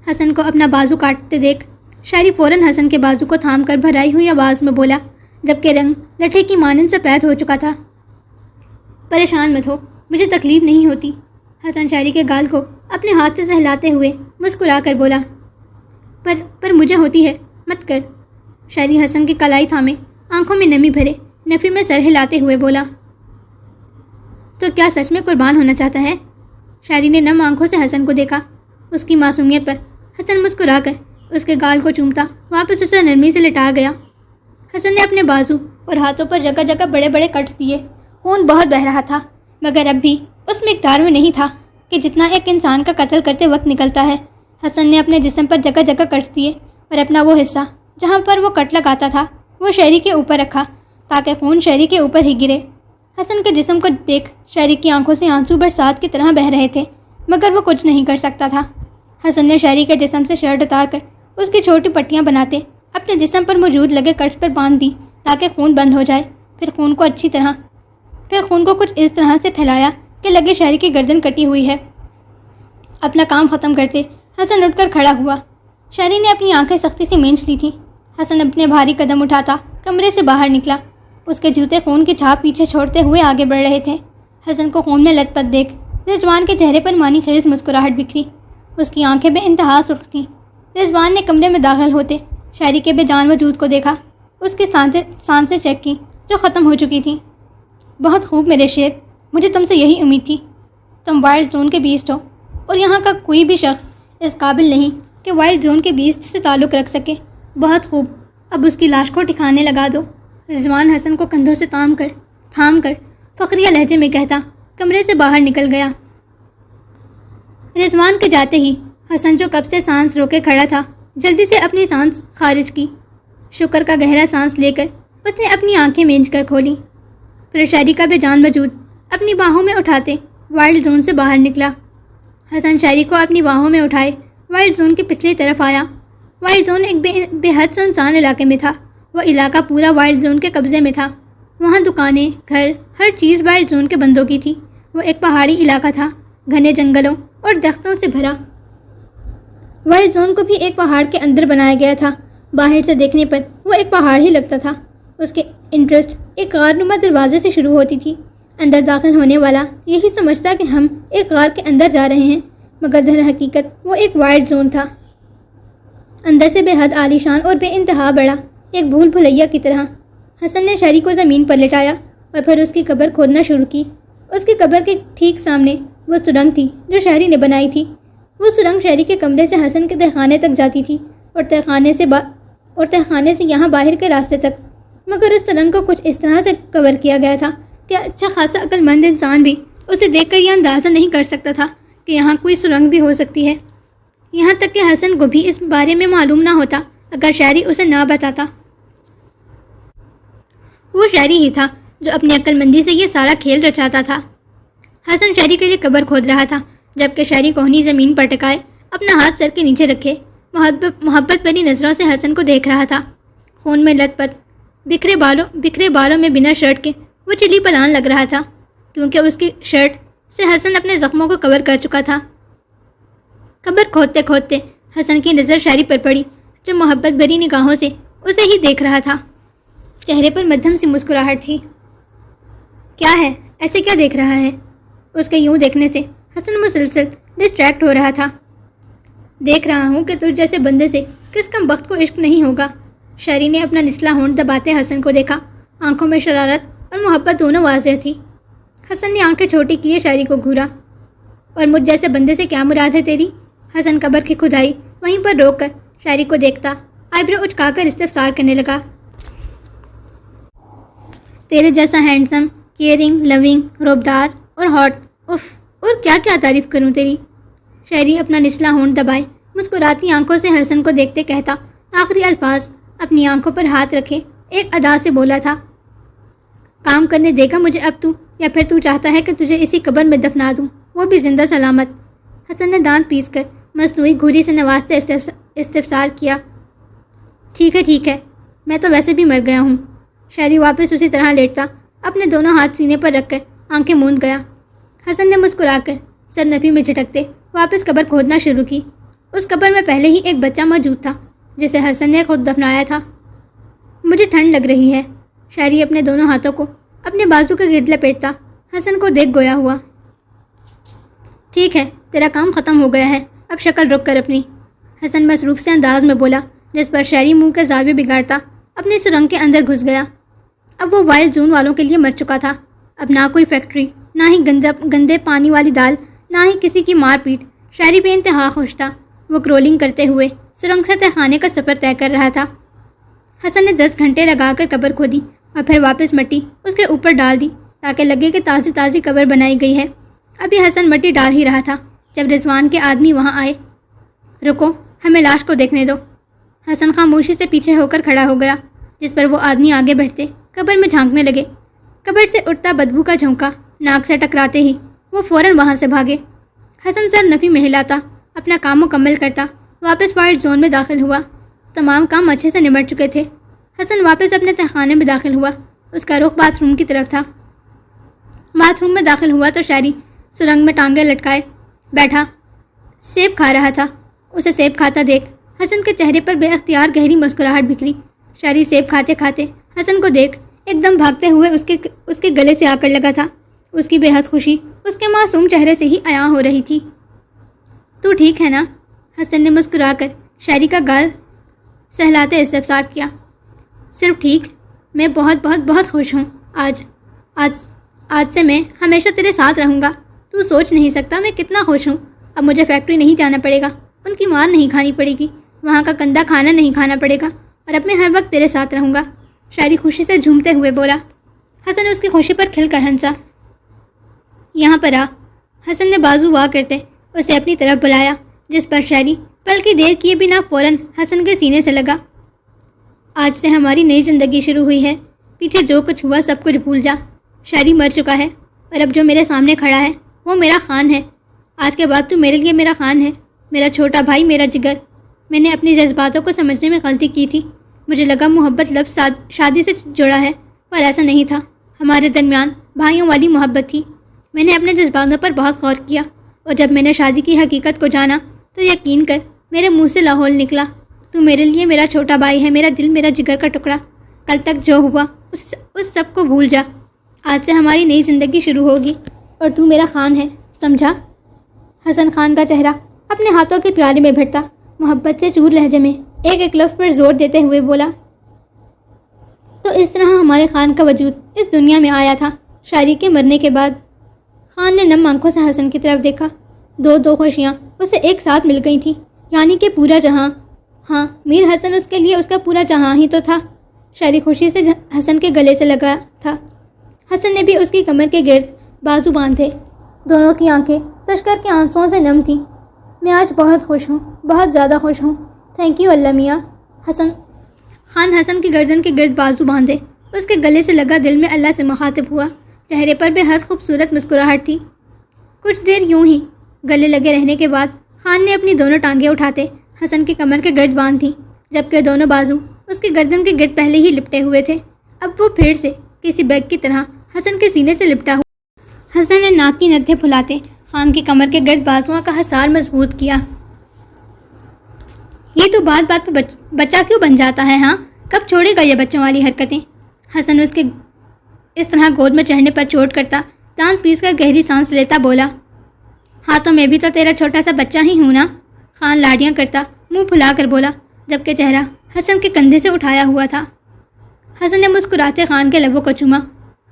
حسن کو اپنا بازو کاٹتے دیکھ شہری فوراً حسن کے بازو کو تھام کر بھرائی ہوئی آواز میں بولا، جبکہ رنگ لٹھے کی مانند سفید ہو چکا تھا۔ پریشان مت ہو، مجھے تکلیف نہیں ہوتی۔ حسن شہری کے گال کو اپنے ہاتھ سے سہلاتے ہوئے مسکرا کر بولا، پر مجھے ہوتی ہے، مت کر۔ شہری حسن کی کلائی تھامے آنکھوں میں نمی بھرے نفی میں سر ہلاتے ہوئے بولا، تو کیا سچ میں قربان ہونا چاہتا ہے؟ شہری نے نم آنکھوں سے حسن کو دیکھا۔ اس کی معصومیت پر حسن مسکرا کر اس کے گال کو چومتا واپس اسے نرمی سے لٹا گیا۔ حسن نے اپنے بازو اور ہاتھوں پر جگہ جگہ بڑے بڑے کٹس دیے۔ خون بہت بہہ رہا تھا، مگر اب بھی اس مقدار میں نہیں تھا کہ جتنا ایک انسان کا قتل کرتے وقت نکلتا ہے۔ حسن نے اپنے جسم پر جگہ جگہ کٹس دیے اور اپنا وہ حصہ جہاں پر وہ کٹ لگاتا تھا وہ شہری کے اوپر رکھا تاکہ خون شہری کے اوپر ہی گرے۔ حسن کے جسم کو دیکھ شہری کی آنکھوں سے آنسو برسات کی طرح بہہ رہے تھے، مگر وہ کچھ نہیں کر سکتا تھا۔ حسن نے شہری کے جسم سے شرٹ اتار کر اس کی چھوٹی پٹیاں بناتے اپنے جسم پر موجود لگے کٹس پر باندھ دی تاکہ خون بند ہو جائے۔ پھر خون کو کچھ اس طرح سے پھیلایا کہ لگے شہری کی گردن کٹی ہوئی ہے۔ اپنا کام ختم کرتے حسن اٹھ کر کھڑا ہوا۔ شہری نے اپنی آنکھیں سختی سے مینچ لی تھیں۔ حسن اپنے بھاری قدم اٹھاتا کمرے سے باہر نکلا۔ اس کے جوتے خون کی چھاپ پیچھے چھوڑتے ہوئے آگے بڑھ رہے تھے۔ حسن کو خون میں لت پت دیکھ رضوان کے چہرے پر مانی خیز مسکراہٹ بکھری۔ اس کی آنکھیں بے انتہا سرخ تھیں۔ رضوان نے کمرے میں داخل ہوتے شہری کے بے جان وجود کو دیکھا۔ اس کی سانسیں چیک کی جو ختم ہو چکی تھیں۔ بہت خوب میرے شیر، مجھے تم سے یہی امید تھی۔ تم وائلڈ زون کے بیسٹ ہو اور یہاں کا کوئی بھی شخص اس قابل نہیں کہ وائلڈ زون کے بیسٹ سے تعلق رکھ سکے۔ بہت خوب، اب اس کی لاش کو ٹھکانے لگا دو۔ رضوان حسن کو کندھوں سے تھام کر فخریہ لہجے میں کہتا کمرے سے باہر نکل گیا۔ رضوان کے جاتے ہی حسن جو کب سے سانس روکے کھڑا تھا جلدی سے اپنی سانس خارج کی۔ شکر کا گہرا سانس لے کر اس نے اپنی آنکھیں مینچ کر کھولی۔ پھر شہری کا بے جان وجود اپنی باہوں میں اٹھاتے وائلڈ زون سے باہر نکلا۔ حسن شہری کو اپنی باہوں میں اٹھائے وائلڈ زون کی پچھلی طرف آیا۔ وائلڈ زون ایک بے حد سنسان علاقے میں تھا۔ وہ علاقہ پورا وائلڈ زون کے قبضے میں تھا۔ وہاں دکانیں، گھر، ہر چیز وائلڈ زون کے بندوں کی تھی۔ وہ ایک پہاڑی علاقہ تھا، گھنے جنگلوں اور درختوں سے بھرا۔ وائلڈ زون کو بھی ایک پہاڑ کے اندر بنایا گیا تھا۔ باہر سے دیکھنے پر وہ ایک پہاڑ ہی لگتا تھا۔ اس کے انٹرسٹ ایک غارنما دروازے سے شروع ہوتی تھی۔ اندر داخل ہونے والا یہی سمجھتا کہ ہم ایک غار کے اندر جا رہے ہیں، مگر در حقیقت وہ ایک وائلڈ زون تھا، اندر سے بے حد عالیشان اور بے انتہا بڑا، ایک بھول بھلیا کی طرح۔ حسن نے شہری کو زمین پر لٹایا اور پھر اس کی قبر کھودنا شروع کی۔ اس کی قبر کے ٹھیک سامنے وہ سرنگ تھی جو شہری نے بنائی تھی۔ وہ سرنگ شہری کے کمرے سے حسن کے تہخانے تک جاتی تھی اور تہخانے سے یہاں باہر کے راستے تک، مگر اس سرنگ کو کچھ اس طرح سے کور کیا گیا تھا کہ اچھا خاصا عقل مند انسان بھی اسے دیکھ کر یہ اندازہ نہیں کر سکتا تھا کہ یہاں کوئی سرنگ بھی ہو سکتی ہے۔ یہاں تک کہ حسن کو بھی اس بارے میں معلوم نہ ہوتا اگر شہری اسے نہ بتاتا۔ وہ شہری ہی تھا جو اپنی عقل مندی سے یہ سارا کھیل رچاتا تھا۔ حسن شہری کے لیے قبر کھود رہا تھا، جبکہ شہری کوہنی زمین پر ٹکائے اپنا ہاتھ سر کے نیچے رکھے محبت بھری نظروں سے حسن کو دیکھ رہا تھا۔ خون میں لت پت بکھرے بالوں میں بنا شرٹ کے وہ چلی پلان لگ رہا تھا، کیونکہ اس کی شرٹ سے حسن اپنے زخموں کو کور کر چکا تھا۔ قبر کھودتے کھودتے حسن کی نظر شہری پر پڑی جو محبت بھری نگاہوں سے اسے ہی دیکھ رہا تھا۔ چہرے پر مدھم سی مسکراہٹ تھی۔ کیا ہے؟ ایسے کیا دیکھ رہا ہے؟ اس کے یوں دیکھنے سے حسن مسلسل ڈسٹریکٹ ہو رہا تھا۔ دیکھ رہا ہوں کہ تجھ جیسے بندے سے کس کم بخت کو عشق نہیں ہوگا۔ شہری نے اپنا نچلا ہونٹ دباتے حسن کو دیکھا۔ آنکھوں میں شرارت اور محبت دونوں واضح تھی۔ حسن نے آنکھیں چھوٹی کیے شہری کو گھورا۔ اور مجھ جیسے بندے سے کیا مراد ہے تیری؟ حسن قبر کی کھدائی وہیں پر روک کر شہری کو دیکھتا آئیبرو اچکا کر استفسار کرنے لگا۔ تیرے جیسا ہینڈسم، کیئرنگ، لونگ، روبدار اور ہاٹ، اف، اور کیا کیا تعریف کروں تیری۔ شہری اپنا نچلا ہونٹ دبائے مسکراتی آنکھوں سے حسن کو دیکھتے کہتا، آخری الفاظ اپنی آنکھوں پر ہاتھ رکھے ایک ادا سے بولا تھا، کام کرنے دے گا مجھے اب تو، یا پھر تو چاہتا ہے کہ تجھے اسی قبر میں دفنا دوں، وہ بھی زندہ سلامت۔ حسن نے دانت پیس کر مصنوعی گھوری سے نوازتے استفسار کیا۔ ٹھیک ہے، میں تو ویسے بھی مر گیا ہوں۔ شہری واپس اسی طرح لیٹتا اپنے دونوں ہاتھ سینے پر رکھ کر آنکھیں موند گیا۔ حسن نے مسکرا کر سر نفی میں جھٹکتے واپس قبر کھودنا شروع کی۔ اس قبر میں پہلے ہی ایک بچہ موجود تھا جسے حسن نے خود دفنایا تھا۔ مجھے ٹھنڈ لگ رہی ہے۔ شہری اپنے دونوں ہاتھوں کو اپنے بازو کے گرد لپیٹتا حسن کو دیکھ گویا ہوا۔ ٹھیک ہے، تیرا کام ختم ہو گیا ہے، اب شکل رک کر اپنی۔ حسن مصروف سے انداز میں بولا، جس پر شہری منہ کے زاویے بگاڑتا اپنے سرنگ کے اندر گھس گیا۔ اب وہ وائلڈ زون والوں کے لیے مر چکا تھا۔ اب نہ کوئی فیکٹری، نہ ہی گندے پانی والی دال، نہ ہی کسی کی مار پیٹ۔ شہری بے انتہا خوش تھا۔ وہ کرولنگ کرتے ہوئے سرنگ سے تہ خانے کا سفر طے کر رہا تھا۔ حسن نے 10 گھنٹے لگا کر قبر کھودی اور پھر واپس مٹی اس کے اوپر ڈال دی تاکہ لگے کہ تازی قبر بنائی گئی ہے۔ ابھی حسن مٹی ڈال ہی رہا تھا جب رضوان کے آدمی وہاں آئے۔ رکو، ہمیں لاش کو دیکھنے دو۔ حسن خاموشی سے پیچھے ہو کر کھڑا ہو گیا، جس پر وہ آدمی آگے بڑھتے قبر میں جھانکنے لگے۔ قبر سے اٹھتا بدبو کا جھونکا ناک سے ٹکراتے ہی وہ فوراً وہاں سے بھاگے۔ حسن سر نفی میں ہلاتا اپنا کام مکمل کرتا واپس وائلڈ زون میں داخل ہوا۔ تمام کام اچھے سے نمٹ چکے تھے۔ حسن واپس اپنے تہخانے میں داخل ہوا۔ اس کا رخ باتھ روم کی طرف تھا۔ باتھ روم میں داخل ہوا تو شہری سرنگ میں ٹانگیں لٹکائے بیٹھا سیب کھا رہا تھا۔ اسے سیب کھاتا دیکھ حسن کے چہرے پر بے اختیار گہری مسکراہٹ بکھری۔ شہری سیب کھاتے کھاتے حسن کو دیکھ ایک دم بھاگتے ہوئے اس کے گلے سے آ کر لگا تھا۔ اس کی بے حد خوشی اس کے معصوم چہرے سے ہی عیاں ہو رہی تھی۔ تو ٹھیک ہے نا؟ حسن نے مسکرا کر شہری کا گال سہلاتے استفسار کیا۔ صرف ٹھیک، میں بہت بہت بہت خوش ہوں۔ آج سے میں ہمیشہ تیرے ساتھ رہوں گا۔ تو سوچ نہیں سکتا میں کتنا خوش ہوں۔ اب مجھے فیکٹری نہیں جانا پڑے گا، ان کی مار نہیں کھانی پڑے گی، وہاں کا گندا کھانا نہیں کھانا پڑے گا، اور اب میں ہر وقت تیرے ساتھ رہوں گا۔ شاعری خوشی سے جھومتے ہوئے بولا۔ حسن اس کی خوشی پر کھل کر ہنسا۔ یہاں پر آ۔ حسن نے بازو وا کرتے اسے اپنی طرف بلایا، جس پر شاعری پل کی دیر کیے بنا فوراً حسن کے سینے سے لگا۔ آج سے ہماری نئی زندگی شروع ہوئی ہے۔ پیچھے جو کچھ ہوا سب کچھ بھول جا۔ شاعری مر چکا ہے اور اب جو میرے سامنے کھڑا ہے وہ میرا خان ہے۔ آج کے بعد تو میرے لیے میرا خان ہے، میرا چھوٹا بھائی، میرا جگر۔ میں نے اپنی جذباتوں کو سمجھنے میں غلطی کی تھی۔ مجھے لگا محبت لفظ شادی سے جڑا ہے، پر ایسا نہیں تھا۔ ہمارے درمیان بھائیوں والی محبت تھی۔ میں نے اپنے جذباتوں پر بہت غور کیا، اور جب میں نے شادی کی حقیقت کو جانا تو یقین کر میرے منہ سے لاہور نکلا۔ تو میرے لیے میرا چھوٹا بھائی ہے، میرا دل، میرا جگر کا ٹکڑا۔ کل تک جو ہوا اس سب کو بھول جا۔ آج سے ہماری نئی زندگی شروع ہوگی اور تو میرا خان ہے، سمجھا؟ حسن خان کا چہرہ اپنے ہاتھوں کے پیالے میں بھرتا محبت سے چور لہجے میں ایک لفظ پر زور دیتے ہوئے بولا۔ تو اس طرح ہمارے خان کا وجود اس دنیا میں آیا تھا۔ شاعری کے مرنے کے بعد خان نے نم آنکھوں سے حسن کی طرف دیکھا۔ دو خوشیاں اسے ایک ساتھ مل گئی تھیں، یعنی کہ پورا جہاں۔ ہاں، میر حسن اس کے لیے اس کا پورا جہاں ہی تو تھا۔ شاعری خوشی سے حسن کے گلے سے لگا تھا۔ حسن نے بھی اس کی کمر کے گرد بازو باندھے۔ دونوں کی آنکھیں تشکر کے آنسوؤں سے نم تھیں۔ میں آج بہت خوش ہوں، بہت زیادہ خوش ہوں۔ تھینک یو اللہ میاں۔ خان حسن کی گردن کے گرد بازو باندھے اس کے گلے سے لگا دل میں اللہ سے مخاطب ہوا۔ چہرے پر بے حد خوبصورت مسکراہٹ تھی۔ کچھ دیر یوں ہی گلے لگے رہنے کے بعد خان نے اپنی دونوں ٹانگیں اٹھاتے حسن کی کمر کے گرد باندھ دیں، جبکہ دونوں بازو اس کی گردن کے گرد پہلے ہی لپٹے ہوئے تھے۔ اب وہ پھر سے کسی بیگ کی طرح حسن کے سینے سے لپٹا ہوا۔ حسن نے ناک کی نتھیں پھلاتے خان کی کمر کے گرد بازوؤں کا حصار مضبوط کیا۔ یہ تو بات پہ بچہ کیوں بن جاتا ہے؟ ہاں، کب چھوڑے گا یہ بچوں والی حرکتیں؟ حسن اس کے اس طرح گود میں چڑھنے پر چوٹ کرتا دانت پیس کر گہری سانس لیتا بولا۔ ہاں تو میں بھی تو تیرا چھوٹا سا بچہ ہی ہوں نا؟ خان لاڑیاں کرتا منہ پھلا کر بولا، جبکہ چہرہ حسن کے کندھے سے اٹھایا ہوا تھا۔ حسن نے مسکراتے خان کے لبوں کو چوما۔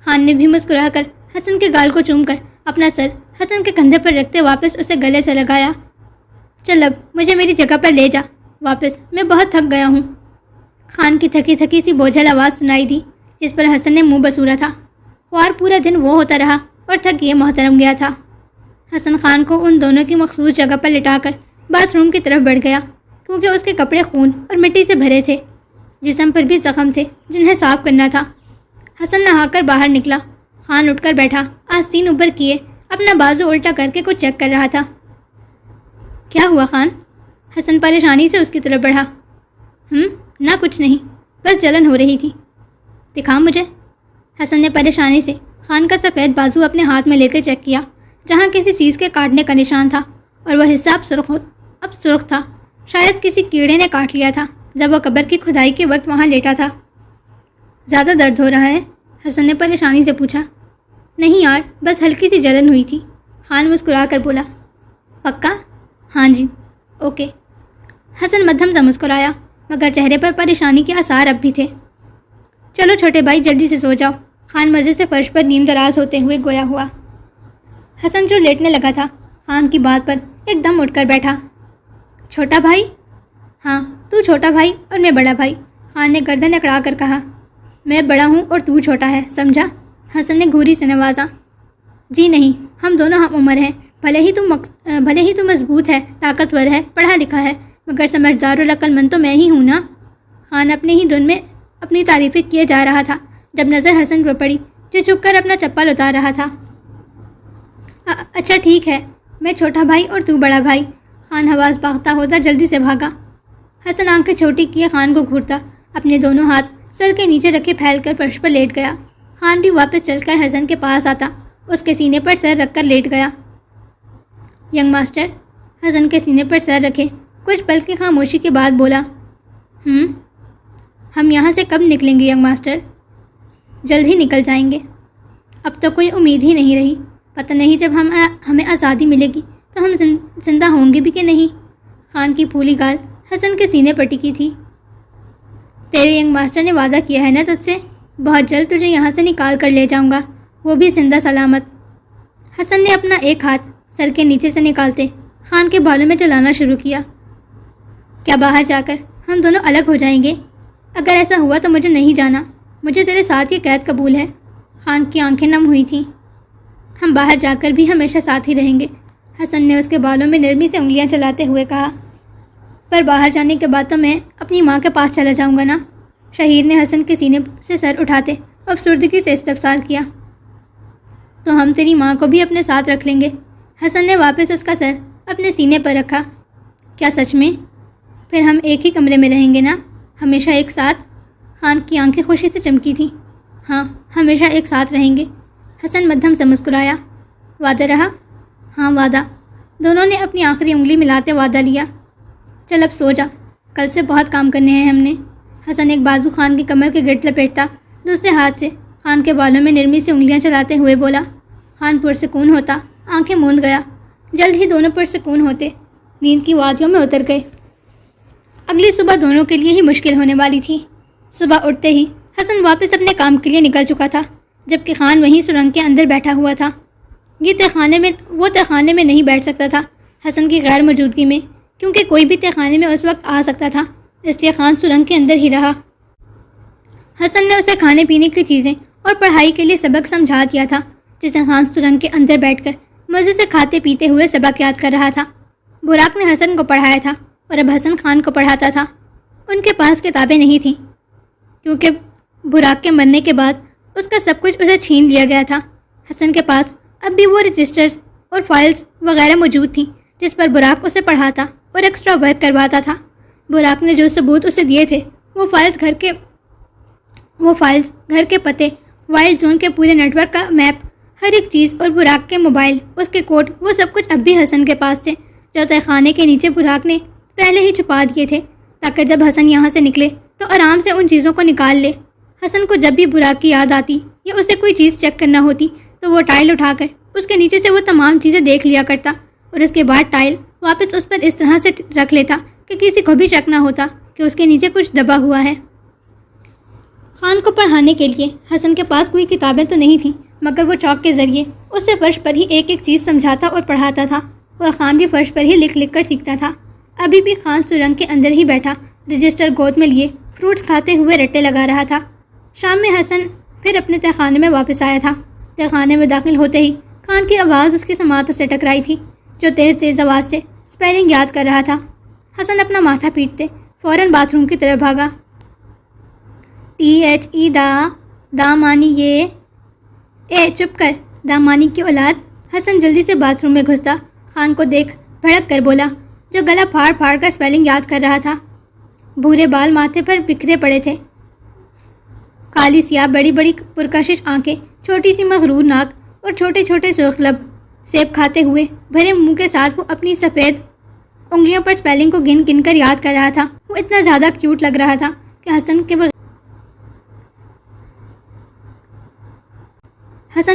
خان نے بھی مسکرا کر حسن کے گال کو چوم کر اپنا سر حسن کے کندھے پر رکھتے واپس اسے گلے سے لگایا۔ چل اب مجھے میری جگہ پر لے جا واپس، میں بہت تھک گیا ہوں۔ خان کی تھکی تھکی سی بوجھل آواز سنائی دی، جس پر حسن نے منہ بسورا تھا۔ خوار پورا دن وہ ہوتا رہا اور تھک یہ محترم گیا تھا۔ حسن خان کو ان دونوں کی مخصوص جگہ پر لٹا کر باتھ روم کی طرف بڑھ گیا، کیونکہ اس کے کپڑے خون اور مٹی سے بھرے تھے۔ جسم پر بھی زخم تھے جنہیں صاف کرنا تھا۔ حسن نہا کر باہر نکلا۔ خان اٹھ کر بیٹھا، آستین اوپر کیے اپنا بازو الٹا کر کے کچھ چیک کر رہا تھا۔ کیا ہوا خان؟ حسن پریشانی سے اس کی طرف بڑھا۔ نہ کچھ نہیں، بس جلن ہو رہی تھی۔ دکھا مجھے۔ حسن نے پریشانی سے خان کا سفید بازو اپنے ہاتھ میں لیتے چیک کیا، جہاں کسی چیز کے کاٹنے کا نشان تھا، اور وہ حصہ اب سرخ تھا۔ شاید کسی کیڑے نے کاٹ لیا تھا جب وہ قبر کی کھدائی کے وقت وہاں لیٹا تھا۔ زیادہ درد ہو رہا ہے؟ حسن نے پریشانی سے پوچھا۔ نہیں یار، بس ہلکی سی جلن ہوئی تھی، خان مسکرا کر بولا۔ پکا؟ ہاں جی، اوکے۔ حسن مدھم سے مسکرایا، مگر چہرے پر پریشانی کے آثار اب بھی تھے۔ چلو چھوٹے بھائی، جلدی سے سو جاؤ، خان مزے سے فرش پر نیم دراز ہوتے ہوئے گویا ہوا۔ حسن جو لیٹنے لگا تھا، خان کی بات پر ایک دم اٹھ کر بیٹھا۔ چھوٹا بھائی؟ ہاں، تو چھوٹا بھائی اور میں بڑا بھائی، خان نے گردن اکڑا کر کہا۔ میں بڑا ہوں اور تو چھوٹا ہے، سمجھا؟ حسن نے گھوری سے نوازا۔ جی نہیں، ہم دونوں ہم عمر ہیں، بھلے ہی تو مضبوط ہے، طاقتور ہے، پڑھا لکھا ہے، مگر سمجھدار اور عقل مند تو میں ہی ہوں نا۔ خان اپنے ہی دھن میں اپنی تعریفیں کیے جا رہا تھا جب نظر حسن پر پڑی، جو جھک کر اپنا چپل اتار رہا تھا۔ اچھا ٹھیک ہے، میں چھوٹا بھائی اور تو بڑا بھائی، خان حواس باختہ ہوتا جلدی سے بھاگا۔ حسن آنکھیں چھوٹی کیے خان کو گھورتا اپنے دونوں ہاتھ سر کے نیچے رکھے پھیل کر فرش پر لیٹ گیا۔ خان بھی واپس چل کر حسن کے پاس آتا اس کے سینے پر سر رکھ کر لیٹ گیا۔ ینگ ماسٹر، حسن کے سینے پر سر رکھے کچھ پل کی خاموشی کے بعد بولا۔ ہم یہاں سے کب نکلیں گے ینگ ماسٹر؟ جلد ہی نکل جائیں گے، اب تو کوئی امید ہی نہیں رہی، پتہ نہیں جب ہمیں آزادی ملے گی تو ہم زندہ ہوں گے بھی کہ نہیں۔ خان کی پھولی گال حسن کے سینے پر ٹکی تھی۔ تیرے ینگ ماسٹر نے وعدہ کیا ہے نا تجھ سے، بہت جلد تجھے یہاں سے نکال کر لے جاؤں گا، وہ بھی زندہ سلامت۔ حسن نے اپنا ایک ہاتھ سر کے نیچے سے نکالتے خان کے بالوں میں چلانا شروع کیا۔ کیا باہر جا کر ہم دونوں الگ ہو جائیں گے؟ اگر ایسا ہوا تو مجھے نہیں جانا، مجھے تیرے ساتھ یہ قید قبول ہے۔ خان کی آنکھیں نم ہوئی تھیں۔ ہم باہر جا کر بھی ہمیشہ ساتھ ہی رہیں گے، حسن نے اس کے بالوں میں نرمی سے انگلیاں چلاتے ہوئے کہا۔ پر باہر جانے کے بعد تو میں اپنی ماں کے پاس چلا جاؤں گا نا؟ شہیر نے حسن کے سینے سے سر اٹھاتے افسردگی سے استفسار کیا۔ تو ہم تیری ماں کو بھی اپنے ساتھ رکھ لیں گے۔ حسن نے واپس اس کا سر اپنے سینے پر رکھا۔ کیا سچ میں؟ پھر ہم ایک ہی کمرے میں رہیں گے نا، ہمیشہ ایک ساتھ؟ خان کی آنکھیں خوشی سے چمکی تھیں۔ ہاں، ہمیشہ ایک ساتھ رہیں گے، حسن مدھم سے مسکرایا۔ وعدہ رہا؟ ہاں وعدہ۔ دونوں نے اپنی آخری انگلی ملاتے وعدہ لیا۔ چل اب سو جا، کل سے بہت کام کرنے ہیں ہم نے۔ حسن ایک بازو خان کی کمر کے گرد لپیٹتا دوسرے ہاتھ سے خان کے بالوں میں نرمی سے انگلیاں چلاتے ہوئے بولا۔ خان پرسکون ہوتا آنکھیں موند گیا۔ جلد ہی دونوں پرسکون ہوتے نیند کی وادیوں میں اتر گئے۔ اگلی صبح دونوں کے لیے ہی مشکل ہونے والی تھی۔ صبح اٹھتے ہی حسن واپس اپنے کام کے لیے نکل چکا تھا، جبکہ خان وہیں سرنگ کے اندر بیٹھا ہوا تھا۔ وہ تہخانے میں نہیں بیٹھ سکتا تھا حسن کی غیر موجودگی میں، کیونکہ کوئی بھی تہخانے میں اس وقت آ سکتا تھا، اس لیے خان سرنگ کے اندر ہی رہا۔ حسن نے اسے کھانے پینے کی چیزیں اور پڑھائی کے لیے سبق سمجھا دیا تھا، جسے خان سرنگ کے اندر بیٹھ کر مزے سے کھاتے پیتے ہوئے سبق یاد کر رہا تھا۔ براق نے حسن کو پڑھایا تھا اور اب حسن خان کو پڑھاتا تھا۔ ان کے پاس کتابیں نہیں تھیں، کیونکہ براق کے مرنے کے بعد اس کا سب کچھ اسے چھین لیا گیا تھا۔ حسن کے پاس اب بھی وہ رجسٹرز اور فائلز وغیرہ موجود تھیں جس پر براق اسے پڑھاتا اور ایکسٹرا ورک کرواتا تھا۔ براق نے جو ثبوت اسے دیے تھے، وہ فائلز گھر کے پتے، وائلڈ زون کے پورے نیٹ ورک کا میپ، ہر ایک چیز، اور براق کے موبائل، اس کے کوڈ، وہ سب کچھ اب بھی حسن کے پاس تھے، جو تہخانے کے نیچے براق نے پہلے ہی چھپا دیے تھے، تاکہ جب حسن یہاں سے نکلے تو آرام سے ان چیزوں کو نکال لے۔ حسن کو جب بھی براق کی یاد آتی یا اسے کوئی چیز چیک کرنا ہوتی تو وہ ٹائل اٹھا کر اس کے نیچے سے وہ تمام چیزیں دیکھ لیا کرتا، اور اس کے بعد ٹائل واپس اس پر اس طرح سے رکھ لیتا کہ کسی کو بھی شک نہ ہوتا کہ اس کے نیچے کچھ دبا ہوا ہے۔ خان کو پڑھانے کے لیے حسن کے پاس کوئی کتابیں تو نہیں تھیں، مگر وہ چاک کے ذریعے اس سے فرش پر ہی ایک ایک چیز سمجھاتا اور پڑھاتا تھا، اور خان بھی فرش پر ہی لکھ کر سیکھتا تھا۔ ابھی بھی خان سرنگ کے اندر ہی بیٹھا رجسٹر گود میں لیے فروٹس کھاتے ہوئے رٹے لگا رہا تھا۔ شام میں حسن پھر اپنے تہخانے میں واپس آیا تھا۔ تہخانے میں داخل ہوتے ہی خان کی آواز اس کی سماعتوں سے ٹکرائی تھی، جو تیز آواز سے سپیلنگ یاد کر رہا تھا۔ حسن اپنا ماتھا پیٹتے فوراً باتھ روم کی طرف بھاگا۔ THE دا مانی یہ چپ کر، دامانی کی اولاد۔ حسن جلدی سے باتھ روم میں گھستا خان کو دیکھ بھڑک کر بولا، جو گلا پھاڑ پھاڑ کر اسپیلنگ یاد کر رہا تھا۔ بھورے بال ماتھے پر بکھرے پڑے تھے، کالی سیاہ بڑی بڑی پرکشش آنکھیں، چھوٹی سی مغرور ناک اور چھوٹے چھوٹے سرخ لب۔ سیب کھاتے ہوئے بھرے منہ کے ساتھ وہ اپنی سفید انگلیوں پر اسپیلنگ کو گن گن کر یاد کر رہا تھا۔ وہ اتنا زیادہ کیوٹ لگ رہا تھا کہ حسن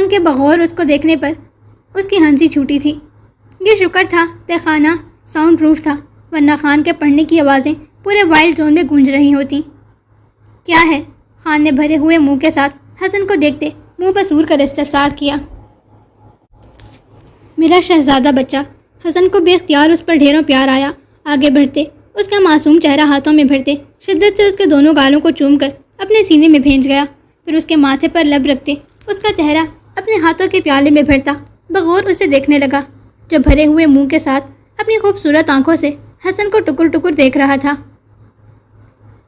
کے بغور اس کو دیکھنے پر اس کی ہنسی چھوٹی تھی۔ یہ شکر تھا کہ خانہ ساؤنڈ پروف تھا، ورنہ خان کے پڑھنے کی آوازیں پورے وائلڈ زون میں گونج رہی ہوتی۔ کیا ہے؟ خان نے بھرے ہوئے منہ کے ساتھ حسن کو دیکھتے منہ پسور کر استفسار کیا۔ میرا شہزادہ بچہ۔ حسن کو بے اختیار اس پر ڈھیروں پیار آیا۔ آگے بڑھتے، اس کا معصوم چہرہ ہاتھوں میں بھرتے، شدت سے اس کے دونوں گالوں کو چوم کر اپنے سینے میں بھینچ گیا، پھر اس کے ماتھے پر لب رکھتے اس کا چہرہ اپنے ہاتھوں کے پیالے میں بھرتا بغور اسے دیکھنے لگا، جو بھرے ہوئے منہ کے ساتھ اپنی خوبصورت آنکھوں سے حسن کو ٹکر ٹکر دیکھ رہا تھا۔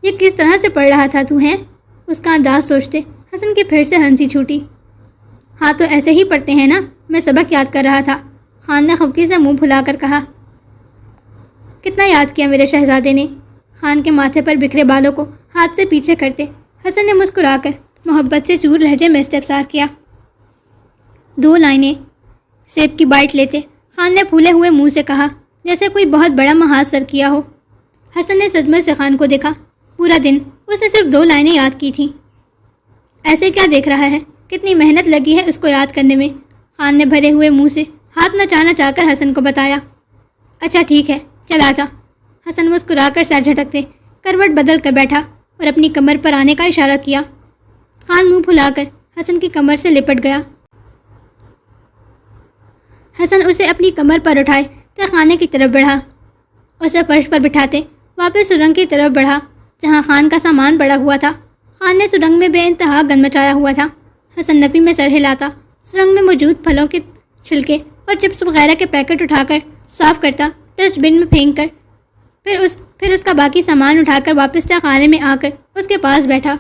یہ کس طرح سے پڑھ رہا تھا تو ہیں؟ اس کا انداز سوچتے حسن کی پھر سے ہنسی چھوٹی۔ ہاں تو ایسے ہی پڑھتے ہیں نا، میں سبق یاد کر رہا تھا، خان نے خفگی سے منہ پھلا کر کہا۔ کتنا یاد کیا میرے شہزادے نے؟ خان کے ماتھے پر بکھرے بالوں کو ہاتھ سے پیچھے کرتے حسن نے مسکرا کر محبت سے چور لہجے میں استفسار کیا۔ 2 لائنیں۔ سیب کی بائٹ لیتے خان نے پھولے ہوئے منہ سے کہا، جیسے کوئی بہت بڑا محاذ سر کیا ہو۔ حسن نے صدمے سے خان کو دیکھا۔ پورا دن اسے صرف 2 لائنیں یاد کی تھیں۔ ایسے کیا دیکھ رہا ہے؟ کتنی محنت لگی ہے اس کو یاد کرنے میں؟ خان نے بھرے ہوئے منہ سے ہاتھ نچا چاہ کر حسن کو بتایا۔ اچھا ٹھیک ہے، چل آ جا۔ حسن مسکرا کر سر جھٹکتے کروٹ بدل کر بیٹھا اور اپنی کمر پر آنے کا اشارہ کیا۔ خان منہ پھلا کر حسن کی کمر سے لپٹ گیا۔ حسن اسے اپنی کمر پر اٹھائے تو خانے کی طرف بڑھا، اسے فرش پر بٹھاتے واپس سرنگ کی طرف بڑھا جہاں خان کا سامان پڑا ہوا تھا۔ خان نے سرنگ میں بے انتہا گند مچایا ہوا تھا۔ حسن نفی میں سر ہلاتا، سرنگ میں موجود پھلوں کے چھلکے اور چپس وغیرہ کے پیکٹ اٹھا کر صاف کرتا، ڈسٹ بن میں پھینک کر، پھر اس کا باقی سامان اٹھا کر واپس سے خانے میں آ کر اس کے پاس بیٹھا۔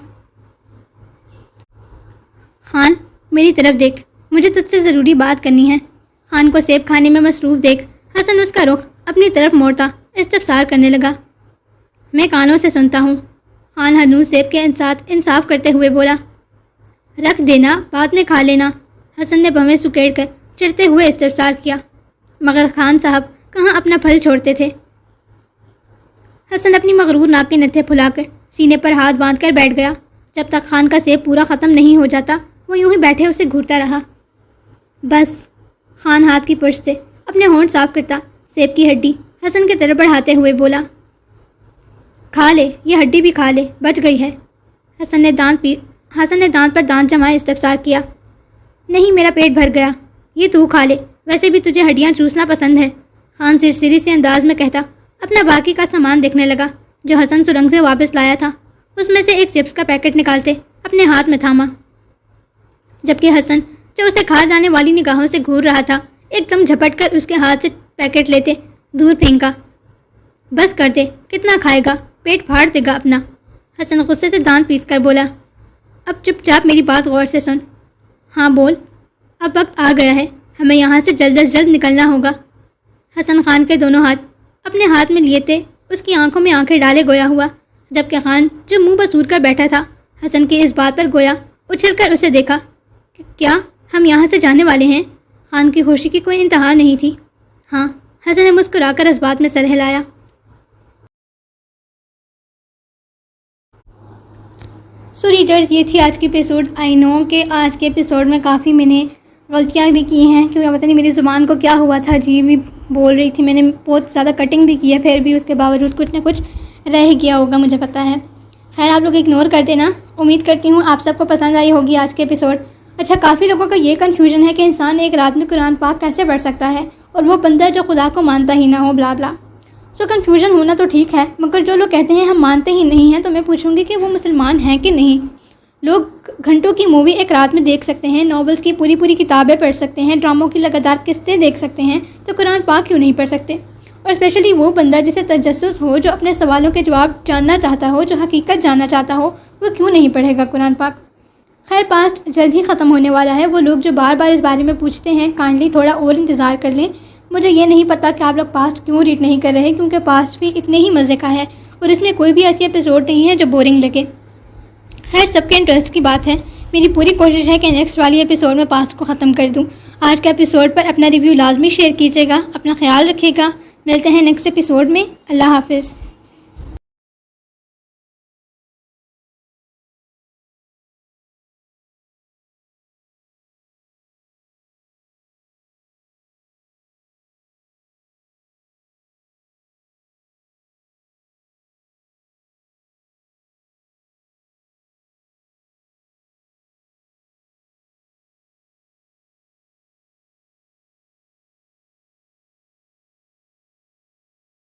خان، میری طرف دیکھ، مجھے تجھ سے ضروری بات کرنی ہے۔ خان کو سیب کھانے میں مصروف دیکھ حسن اس کا رخ اپنی طرف موڑتا استفسار کرنے لگا۔ میں کانوں سے سنتا ہوں، خان ہنوز سیب کے ساتھ انصاف کرتے ہوئے بولا۔ رکھ دینا، بعد میں کھا لینا، حسن نے بھویں سکیڑ کر چڑھتے ہوئے استفسار کیا۔ مگر خان صاحب کہاں اپنا پھل چھوڑتے تھے؟ حسن اپنی مغرور ناک کے نتھے پھلا کر سینے پر ہاتھ باندھ کر بیٹھ گیا۔ جب تک خان کا سیب پورا ختم نہیں ہو جاتا وہ یوں ہی بیٹھے اسے گھورتا رہا۔ بس، خان ہاتھ کی پشت سے اپنے ہونٹ صاف کرتا سیب کی ہڈی حسن کی طرف بڑھاتے ہوئے بولا۔ کھا لے، یہ ہڈی بھی کھا لے، بچ گئی ہے۔ حسن نے دانت پر دانت جمائے استفسار کیا۔ نہیں، میرا پیٹ بھر گیا، یہ تو کھا لے، ویسے بھی تجھے ہڈیاں چوسنا پسند ہے، خان سرسری سے انداز میں کہتا اپنا باقی کا سامان دیکھنے لگا جو حسن سرنگ سے واپس لایا تھا۔ اس میں سے ایک چپس کا پیکٹ نکالتے اپنے ہاتھ میں تھاما، جبکہ حسن جو اسے کھا جانے والی نگاہوں سے گھور رہا تھا ایک دم جھپٹ کر اس کے ہاتھ سے پیکٹ لیتے دور پھینکا۔ بس کر دے، کتنا کھائے گا، پیٹ پھاڑ دے گا اپنا۔ حسن غصے سے دانت پیس کر بولا۔ اب چپ چاپ میری بات غور سے سن۔ ہاں بول۔ اب وقت آ گیا ہے، ہمیں یہاں سے جلد از جلد نکلنا ہوگا۔ حسن خان کے دونوں ہاتھ اپنے ہاتھ میں لیے تھے، اس کی آنکھوں میں آنکھیں ڈالے گویا ہوا، جبکہ خان جو منہ بسور کر بیٹھا تھا حسن کی اس بات پر گویا اچھل کر اسے دیکھا۔ کیا ہم یہاں سے جانے والے ہیں؟ خان کی خوشی کی کوئی انتہا نہیں تھی۔ ہاں، حسن نے مسکرا کر اس بات میں سر ہلایا۔ سو ریڈرز، یہ تھی آج کی ایپیسوڈ۔ آئی نو کہ آج کے ایپیسوڈ میں کافی میں نے غلطیاں بھی کی ہیں، کیونکہ پتہ نہیں میری زبان کو کیا ہوا تھا، عجیب بھی بول رہی تھی، میں نے بہت زیادہ کٹنگ بھی کی ہے، پھر بھی اس کے باوجود کچھ نہ کچھ رہ ہی گیا ہوگا، مجھے پتہ ہے۔ خیر، آپ لوگ اگنور کر دینا۔ امید کرتی ہوں آپ سب کو پسند آئی ہوگی آج کے ایپیسوڈ۔ اچھا، کافی لوگوں کا یہ کنفیوژن ہے کہ انسان ایک رات میں قرآن پاک کیسے پڑھ سکتا ہے، اور وہ بندہ جو خدا کو مانتا ہی نہ ہو، بلا بلا۔ سو کنفیوژن ہونا تو ٹھیک ہے، مگر جو لوگ کہتے ہیں ہم مانتے ہی نہیں ہیں، تو میں پوچھوں گی کہ وہ مسلمان ہیں کہ نہیں؟ لوگ گھنٹوں کی مووی ایک رات میں دیکھ سکتے ہیں، ناولز کی پوری کتابیں پڑھ سکتے ہیں، ڈراموں کی لگاتار قسطیں دیکھ سکتے ہیں، تو قرآن پاک کیوں نہیں پڑھ سکتے؟ اور اسپیشلی وہ بندہ جسے تجسس ہو، جو اپنے سوالوں کے جواب جاننا چاہتا ہو، جو حقیقت جاننا چاہتا ہو، وہ کیوں نہیں پڑھے گا قرآن پاک؟ خیر، پاسٹ جلد ہی ختم ہونے والا ہے۔ وہ لوگ جو بار بار اس بارے میں پوچھتے ہیں، کائنڈلی تھوڑا اور انتظار کر لیں۔ مجھے یہ نہیں پتا کہ آپ لوگ پاسٹ کیوں ریڈ نہیں کر رہے، کیونکہ پاسٹ بھی اتنے ہی مزے کا ہے اور اس میں کوئی بھی ایسی ایپیسوڈ نہیں ہے جو بورنگ لگے۔ خیر، سب کے انٹرسٹ کی بات ہے۔ میری پوری کوشش ہے کہ نیکسٹ والی ایپیسوڈ میں پاسٹ کو ختم کر دوں۔ آج کے ایپیسوڈ پر اپنا ریویو لازمی شیئر کیجیے گا۔ اپنا خیال رکھیے گا۔ ملتے ہیں نیکسٹ ایپیسوڈ میں۔ اللہ حافظ۔